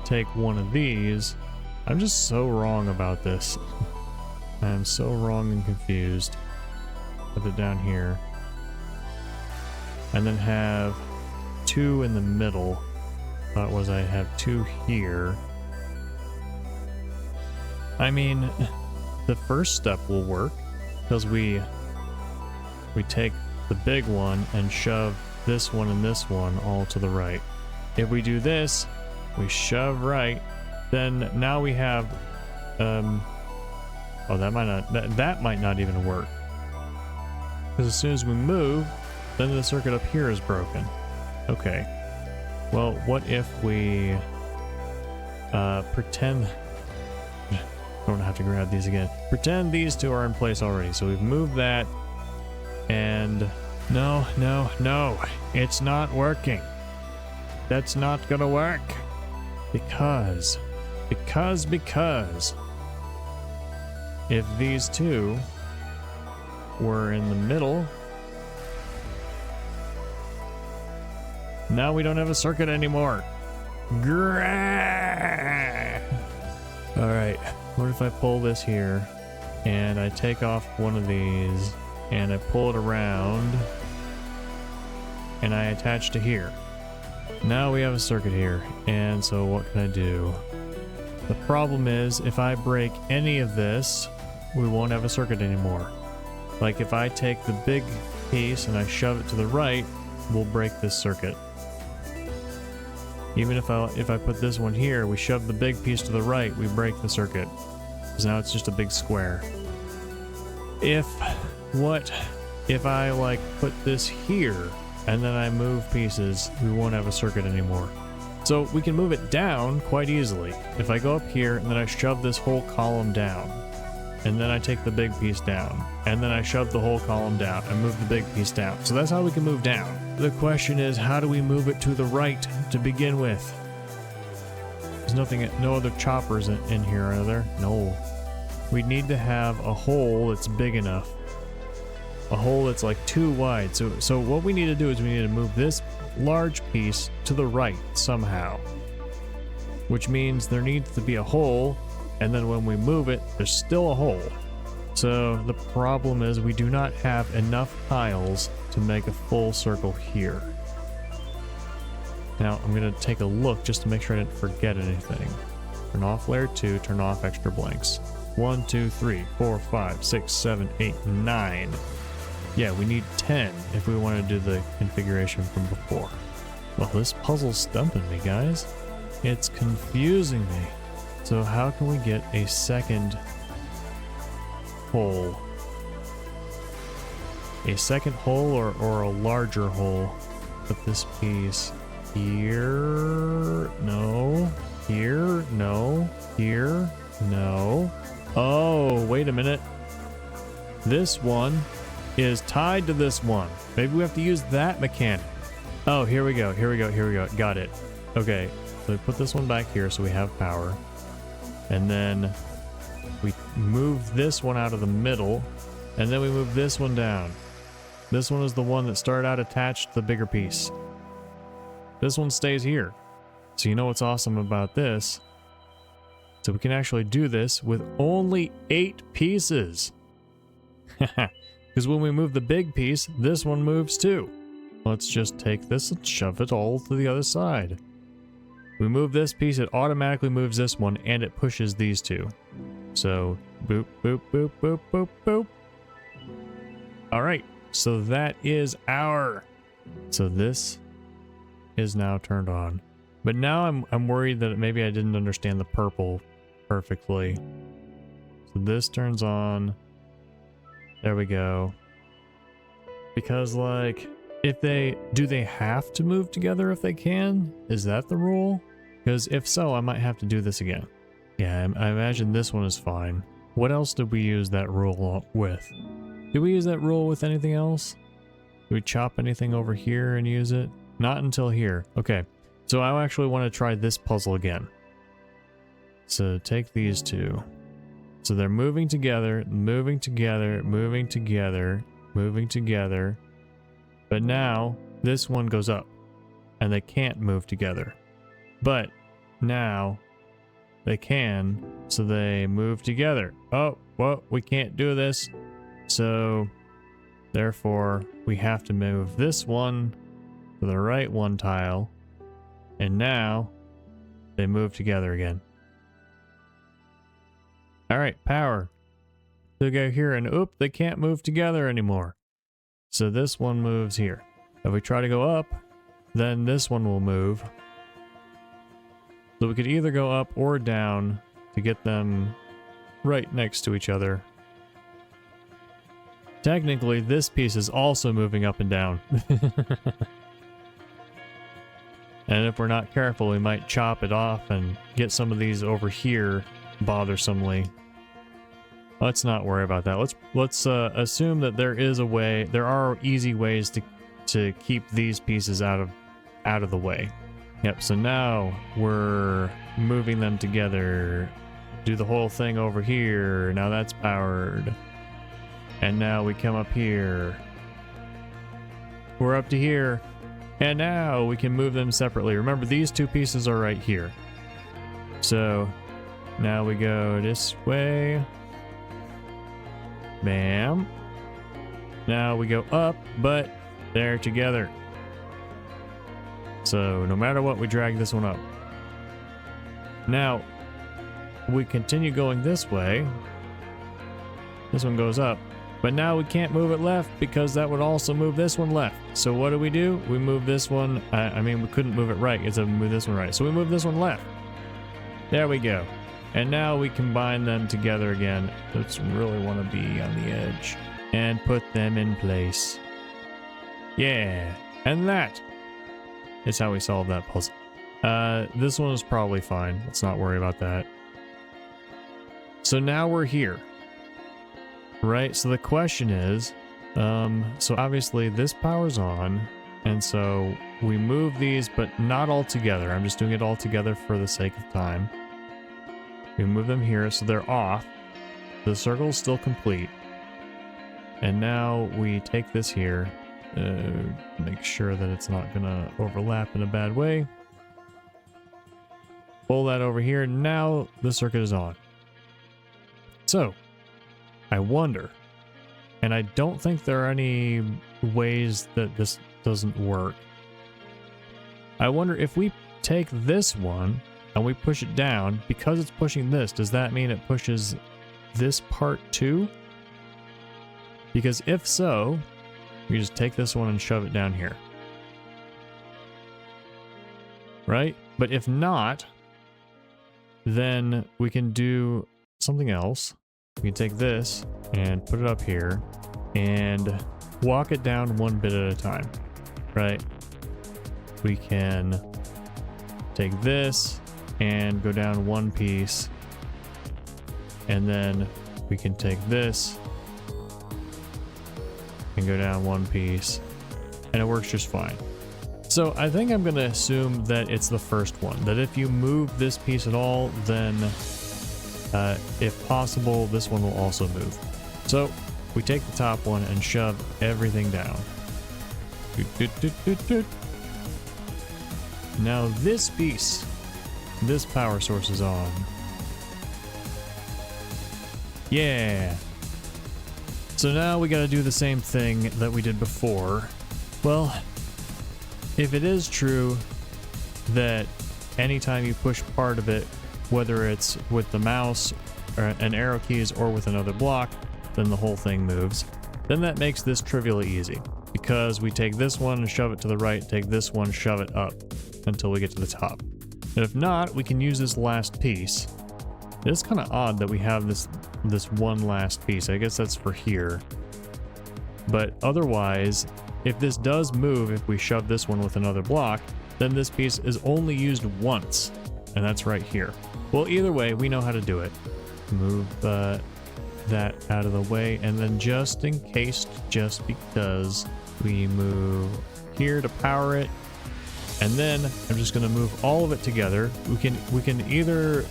take one of these. I'm just so wrong about this. I'm so wrong and confused. Put it down here. And then have two in the middle. Thought was I have two here. I mean, the first step will work because we take the big one and shove this one and this one all to the right. If we do this, we shove right, then now we have oh, that might not even work. Because as soon as we move, then the circuit up here is broken. Okay. Well, what if we pretend... Don't have to grab these again. Pretend these two are in place already. So we've moved that, and no, it's not working. That's not gonna work. Because if these two were in the middle, now we don't have a circuit anymore. Alright, what if I pull this here and I take off one of these and I pull it around and I attach to here. Now we have a circuit here, and so what can I do? The problem is if I break any of this, we won't have a circuit anymore. Like if I take the big piece and I shove it to the right, we'll break this circuit. Even if I put this one here, we shove the big piece to the right, we break the circuit. Because now it's just a big square. If I like put this here and then I move pieces, we won't have a circuit anymore. So we can move it down quite easily. If I go up here and then I shove this whole column down, and then I take the big piece down, and then I shove the whole column down and move the big piece down. So that's how we can move down. The question is, how do we move it to the right to begin with? There's no other choppers in here, are there? No. We need to have a hole that's big enough. A hole that's like too wide. So what we need to do is we need to move this large piece to the right somehow. Which means there needs to be a hole, and then when we move it, there's still a hole. So the problem is we do not have enough tiles to make a full circle here. Now I'm going to take a look just to make sure I didn't forget anything. Turn off layer 2, turn off extra blanks. 1, 2, 3, 4, 5, 6, 7, 8, 9. Yeah, we need 10 if we want to do the configuration from before. Well, this puzzle's stumping me, guys. It's confusing me. So how can we get a second hole? A second hole or a larger hole? Put this piece here. No. Here. No. Here. No. Oh, wait a minute. This one is tied to this one. Maybe we have to use that mechanic. Oh, here we go. Here we go. Here we go. Got it. Okay. So we put this one back here so we have power. And then we move this one out of the middle. And then we move this one down. This one is the one that started out attached to the bigger piece. This one stays here. So you know what's awesome about this? So we can actually do this with only 8 pieces. Because when we move the big piece, this one moves too. Let's just take this and shove it all to the other side. We move this piece, it automatically moves this one, and it pushes these two. So, boop, boop, boop, boop, boop, boop. Alright, so that is our... So this is now turned on. But now I'm worried that maybe I didn't understand the purple perfectly. So this turns on. There we go. Because like, do they have to move together if they can? Is that the rule? Because if so, I might have to do this again. Yeah, I imagine this one is fine. What else did we use that rule with? Did we use that rule with anything else? Did we chop anything over here and use it? Not until here. Okay, so I actually want to try this puzzle again. So take these two. So they're moving together, moving together, moving together, moving together. But now this one goes up and they can't move together. But now they can, so they move together. Oh, well, we can't do this. So therefore we have to move this one to the right one tile. And now they move together again. All right, power. They go here and oop, they can't move together anymore. So this one moves here. If we try to go up, then this one will move. So we could either go up or down to get them right next to each other. Technically, this piece is also moving up and down. And if we're not careful, we might chop it off and get some of these over here bothersomely. Let's not worry about that. Let's assume that there is a way. There are easy ways to keep these pieces out of the way. Yep. So now we're moving them together. Do the whole thing over here. Now that's powered. And now we come up here. We're up to here. And now we can move them separately. Remember, these two pieces are right here. So now we go this way. Bam. Now we go up, but they're together. So no matter what, we drag this one up. Now we continue going this way. This one goes up, but now we can't move it left because that would also move this one left. So what do? We move this one. I mean, we couldn't move it right. It's a move this one right. So we move this one left. There we go. And now we combine them together again. Just really want to be on the edge and put them in place. Yeah, and that is how we solve that puzzle. This one is probably fine. Let's not worry about that. So now we're here, right? So the question is, so obviously this power's on, and so we move these, but not all together. I'm just doing it all together for the sake of time. We move them here, so they're off. The circle's still complete. And now we take this here, make sure that it's not gonna overlap in a bad way. Pull that over here. Now the circuit is on. So, I wonder, and I don't think there are any ways that this doesn't work. I wonder if we take this one and we push it down, because it's pushing this, does that mean it pushes this part too? Because if so, we just take this one and shove it down here. Right? But if not, then we can do something else. We can take this and put it up here and walk it down one bit at a time. Right? We can take this and go down one piece, and then we can take this and go down one piece, and it works just fine. So I think I'm going to assume that it's the first one, that if you move this piece at all, then if possible, this one will also move. So we take the top one and shove everything down. Now this piece, this power source is on. Yeah. So now we got to do the same thing that we did before. Well, if it is true that anytime you push part of it, whether it's with the mouse and arrow keys or with another block, then the whole thing moves, then that makes this trivially easy. Because we take this one and shove it to the right, take this one, shove it up until we get to the top. And if not, we can use this last piece. It is kind of odd that we have this one last piece. I guess that's for here. But otherwise, if this does move, if we shove this one with another block, then this piece is only used once, and that's right here. Well, either way, we know how to do it. Move that out of the way, and then just in case, just because, we move here to power it, and then I'm just going to move all of it together. We can either,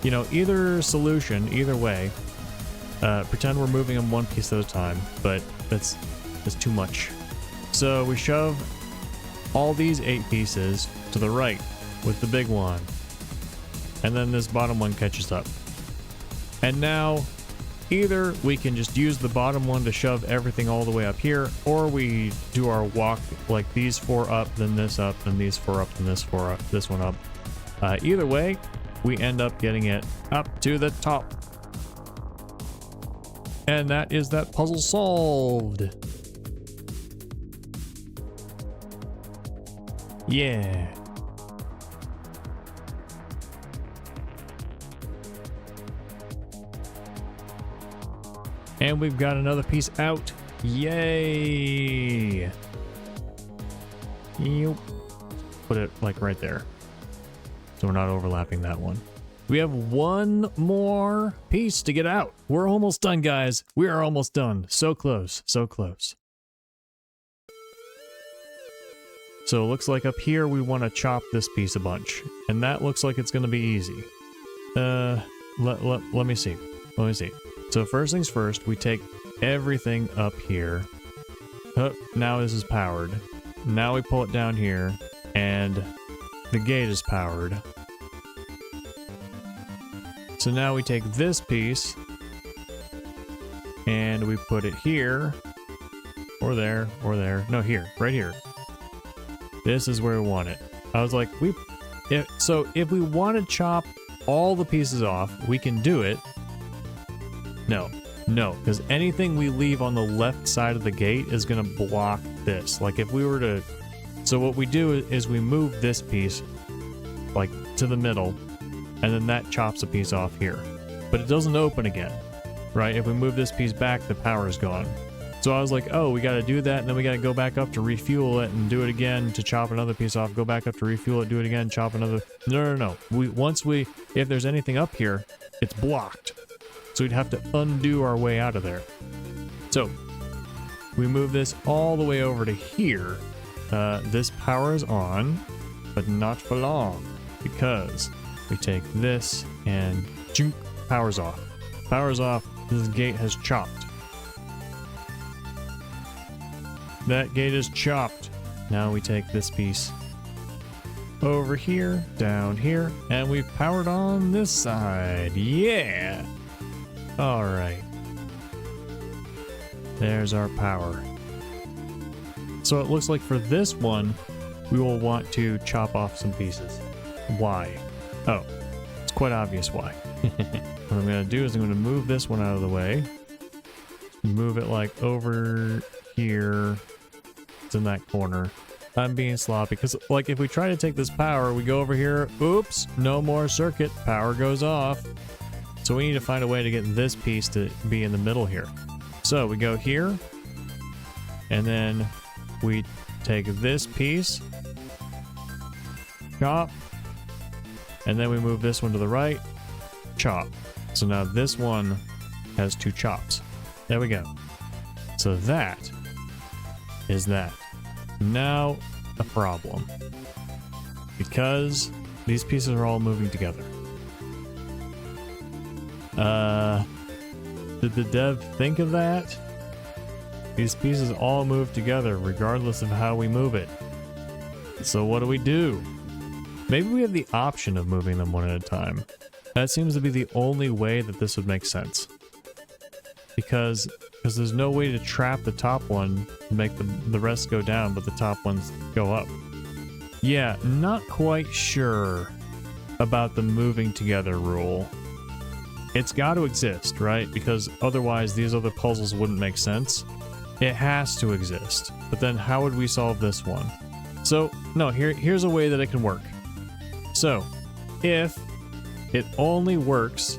either solution, either way, pretend we're moving them one piece at a time, but that's too much. So we shove all these 8 pieces to the right with the big one. And then this bottom one catches up. And now, either we can just use the bottom one to shove everything all the way up here, or we do our walk like these 4 up, then this up, then these 4 up, then this 4 up, this one up. Either way, we end up getting it up to the top. And that is that puzzle solved. Yeah. And we've got another piece out. Yay. Yep. Put it like right there, so we're not overlapping that one. We have one more piece to get out. We're almost done, guys. We are almost done. So close, so close. So it looks like up here we want to chop this piece a bunch, and that looks like it's going to be easy. Let me see. Let me see. So first things first, we take everything up here. Oh, now this is powered. Now we pull it down here, and the gate is powered. So now we take this piece, and we put it here, or there, or there. No, here, right here. This is where we want it. I was like, if we want to chop all the pieces off, we can do it. No, because anything we leave on the left side of the gate is going to block this. Like if we were to... So what we do is we move this piece, like, to the middle, and then that chops a piece off here. But it doesn't open again, right? If we move this piece back, the power is gone. So I was like, oh, we got to do that, and then we got to go back up to refuel it and do it again to chop another piece off, go back up to refuel it, do it again, chop another... No. If there's anything up here, it's blocked. So we'd have to undo our way out of there. So we move this all the way over to here. This power is on, but not for long, because we take this and powers off. Powers off. This gate has chopped. That gate is chopped. Now we take this piece over here, down here, and we've powered on this side. Yeah! Alright. There's our power. So it looks like for this one, we will want to chop off some pieces. Why? Oh, it's quite obvious why. What I'm going to do is I'm going to move this one out of the way. Move it like over here. It's in that corner. I'm being sloppy because, like, if we try to take this power, we go over here. Oops, no more circuit. Power goes off. So we need to find a way to get this piece to be in the middle here. So we go here, and then we take this piece, chop, and then we move this one to the right, chop. So now this one has 2 chops. There we go. So that is that. Now a problem. Because these pieces are all moving together. Did the dev think of that? These pieces all move together regardless of how we move it. So what do? Maybe we have the option of moving them one at a time. That seems to be the only way that this would make sense. Because there's no way to trap the top one to make the rest go down, but the top ones go up. Yeah, not quite sure about the moving together rule. It's got to exist, right? Because otherwise these other puzzles wouldn't make sense. It has to exist. But then how would we solve this one? So, no, here's a way that it can work. So, if it only works,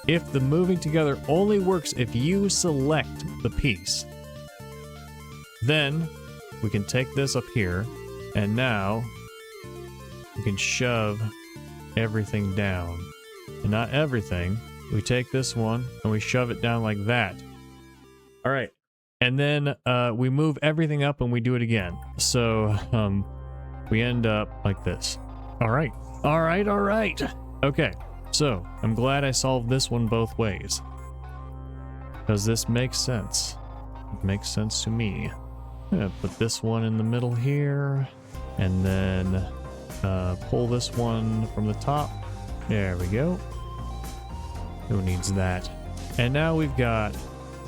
if the moving together only works if you select the piece, then we can take this up here, and now we can shove everything down. And not everything. We take this one and we shove it down like that. All right. And then we move everything up and we do it again. So we end up like this. All right. All right. All right. Okay. So I'm glad I solved this one both ways. Because this makes sense. It makes sense to me. I'm going to put this one in the middle here. And then pull this one from the top. There we go. Who needs that? And now we've got,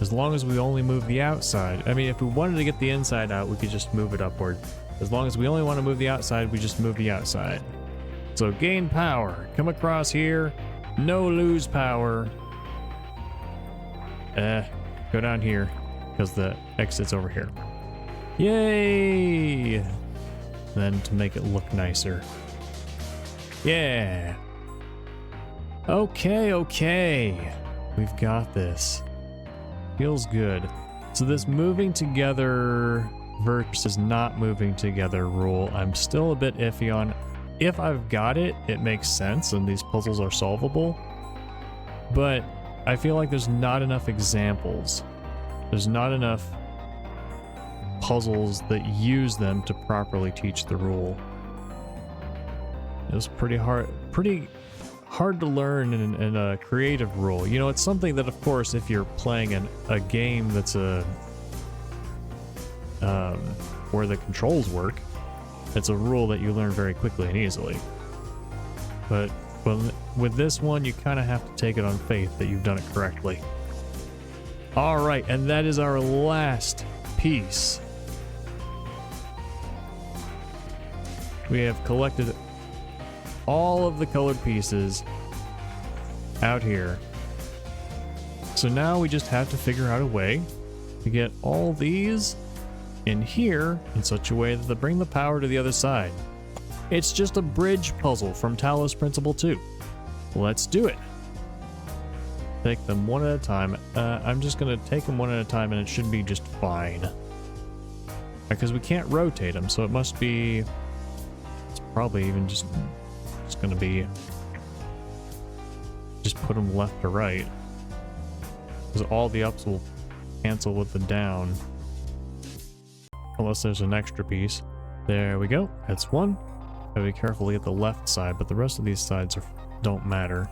as long as we only move the outside, I mean, if we wanted to get the inside out, we could just move it upward. As long as we only want to move the outside, we just move the outside. So gain power. Come across here. No lose power. Go down here, because the exit's over here. Yay! Then to make it look nicer. Yeah! Okay. We've got this. Feels good. So this moving together versus not moving together rule, I'm still a bit iffy on. If I've got it, it makes sense and these puzzles are solvable. But I feel like there's not enough examples. There's not enough puzzles that use them to properly teach the rule. It was pretty hard to learn in a creative rule. You know, it's something that, of course, if you're playing a game that's where the controls work, it's a rule that you learn very quickly and easily. But with this one, you kind of have to take it on faith that you've done it correctly. All right, and that is our last piece. We have collected all of the colored pieces out here. So now we just have to figure out a way to get all these in here in such a way that they bring the power to the other side. It's just a bridge puzzle from Talos Principle 2. Let's do it. Take them one at a time. I'm just going to take them one at a time and it should be just fine. Because we can't rotate them, so it must be... It's probably even just going to be... Just put them left to right. Because all the ups will cancel with the down. Unless there's an extra piece. There we go. That's one. Gotta be careful to get the left side, but the rest of these sides don't matter.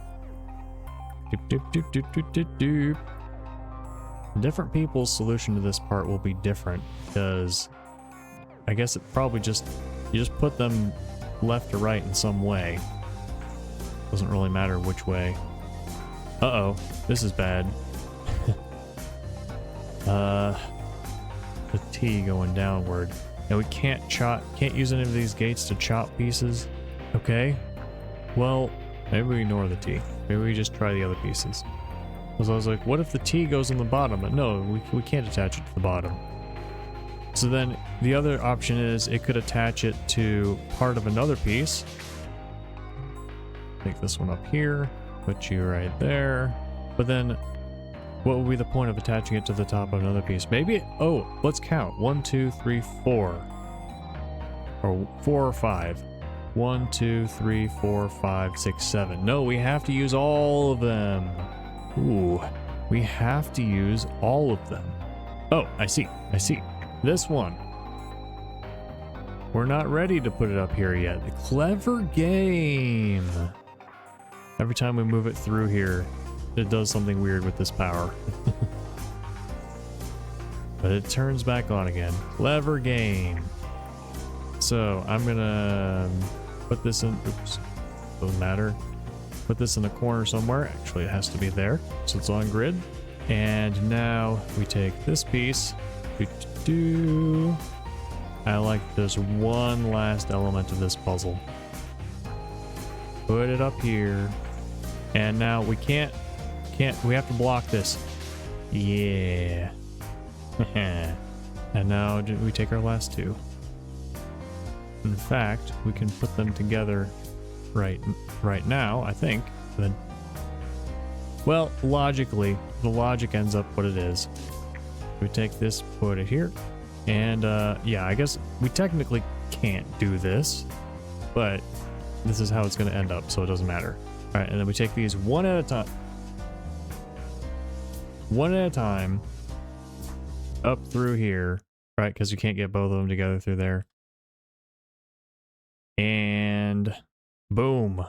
Doop, doop, doop, doop, doop, doop, doop. Different people's solution to this part will be different, because I guess it probably you just put them left to right in some way. Doesn't really matter which way. Uh-oh, this is bad. The T going downward. Now we can't use any of these gates to chop pieces. Okay. Well, maybe we ignore the T. Maybe we just try the other pieces. Because I was like, what if the T goes on the bottom? But no, we can't attach it to the bottom. So then the other option is it could attach it to part of another piece. Take this one up here, put you right there. But then what would be the point of attaching it to the top of another piece? Maybe, oh, let's count. 1, 2, 3, 4. Or 4 or 5. 1, 2, 3, 4, 5, 6, 7. No, we have to use all of them. Ooh, we have to use all of them. Oh, I see. This one. we're not ready to put it up here yet. Clever game. Every time we move it through here, it does something weird with this power. But it turns back on again. Clever game. So I'm gonna put this in, oops, doesn't matter. Put this in the corner somewhere. Actually, it has to be there, so it's on grid. And now we take this piece. I like this one last element of this puzzle. Put it up here. And now we can't, we have to block this. Yeah. And now we take our last two. In fact, we can put them together right now, I think. Then, well, logically, the logic ends up what it is. We take this, put it here, and yeah, I guess we technically can't do this, but this is how it's going to end up, so it doesn't matter. All right, and then we take these one at a time, up through here, right? Because you can't get both of them together through there. And boom.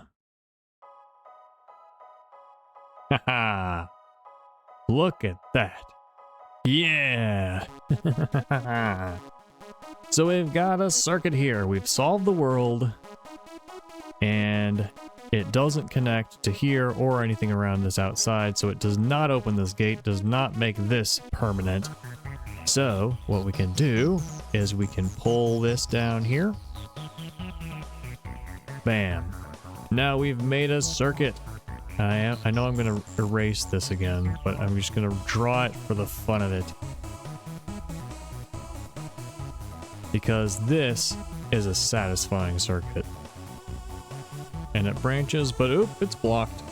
Haha. Look at that. Yeah. So we've got a circuit here. We've solved the world. And it doesn't connect to here or anything around this outside. So it does not open this gate, does not make this permanent. So what we can do is we can pull this down here. Bam. Now we've made a circuit. I know I'm going to erase this again, but I'm just going to draw it for the fun of it. Because this is a satisfying circuit. And it branches, but oop, it's blocked.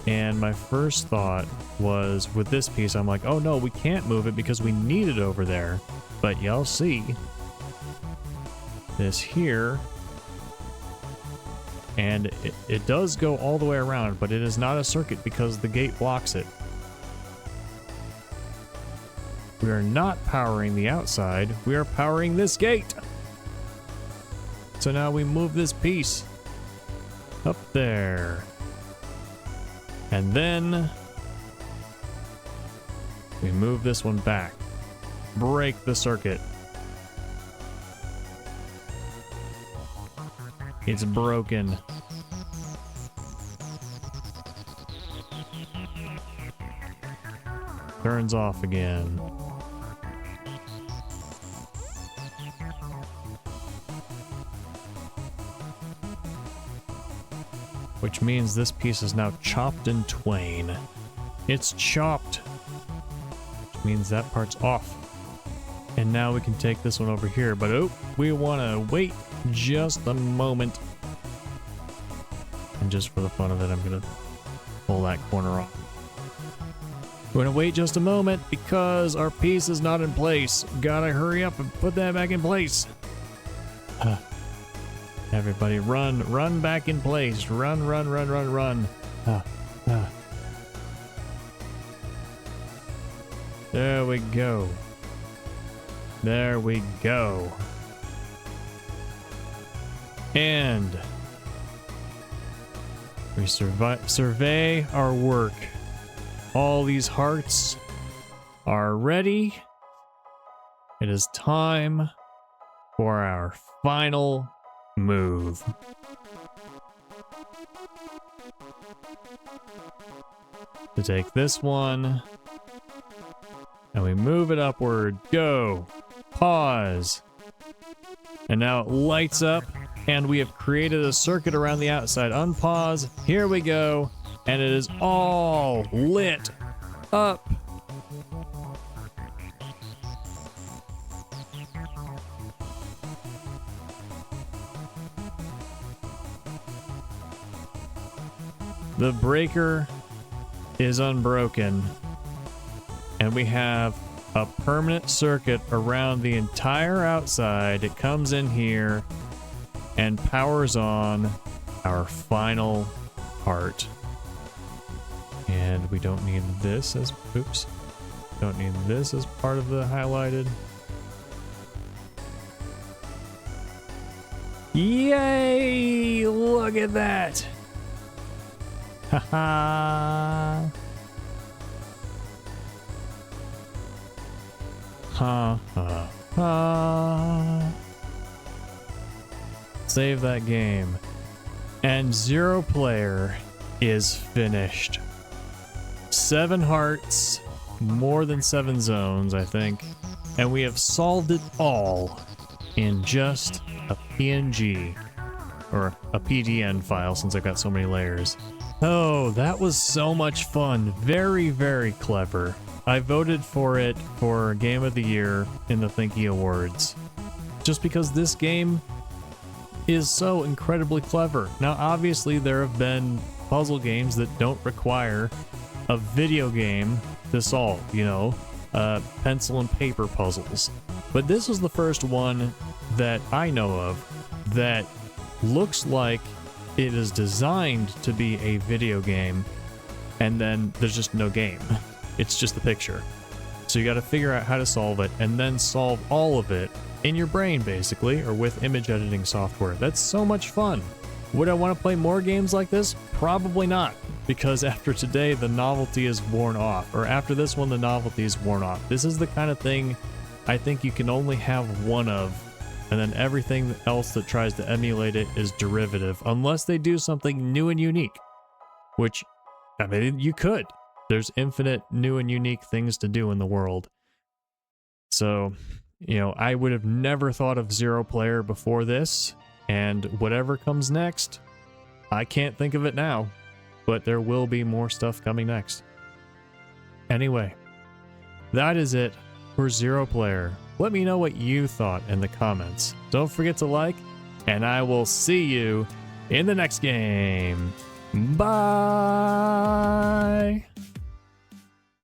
And my first thought was, with this piece, I'm like, oh no, we can't move it because we need it over there. But y'all see this here, and it does go all the way around, but it is not a circuit because the gate blocks it. We are not powering the outside, we are powering this gate. So now we move this piece up there. And then we move this one back. Break the circuit. It's broken. Turns off again. Which means this piece is now chopped in twain. It's chopped. Which means that part's off. And now we can take this one over here, but oh, we want to wait just a moment. And just for the fun of it, I'm going to pull that corner off. We're going to wait just a moment because our piece is not in place. Gotta hurry up and put that back in place. Everybody run back in place. Run. There we go. There we go. And we survey our work. All these hearts are ready. It is time for our final move. To take this one, and we move it upward. Go. Pause. And now it lights up, and we have created a circuit around the outside. Unpause. Here we go. And it is all lit up. The breaker is unbroken, and we have a permanent circuit around the entire outside. It comes in here and powers on our final part. And we don't need this as, oops, don't need this as part of the highlighted. Yay! Look at that! Haha! Ha ha ha! Save that game. And 0Player is finished. 7 hearts, more than 7 zones, I think. And we have solved it all in just a PNG. Or a PDN file, since I've got so many layers. Oh, that was so much fun. Very, very clever. I voted for it for Game of the Year in the Thinky Awards. Just because this game is so incredibly clever. Now, obviously, there have been puzzle games that don't require a video game to solve, you know, pencil and paper puzzles. But this was the first one that I know of that looks like it is designed to be a video game, and then there's just no game. It's just the picture. So you got to figure out how to solve it, and then solve all of it in your brain, basically, or with image editing software. That's so much fun. Would I want to play more games like this? Probably not, because after today, the novelty is worn off, or after this one, the novelty is worn off. This is the kind of thing I think you can only have one of, and then everything else that tries to emulate it is derivative, unless they do something new and unique, which, I mean, you could. There's infinite new and unique things to do in the world. So, you know, I would have never thought of 0Player before this, and whatever comes next, I can't think of it now, but there will be more stuff coming next. Anyway, that is it for 0Player. Let me know what you thought in the comments. Don't forget to like, and I will see you in the next game. Bye!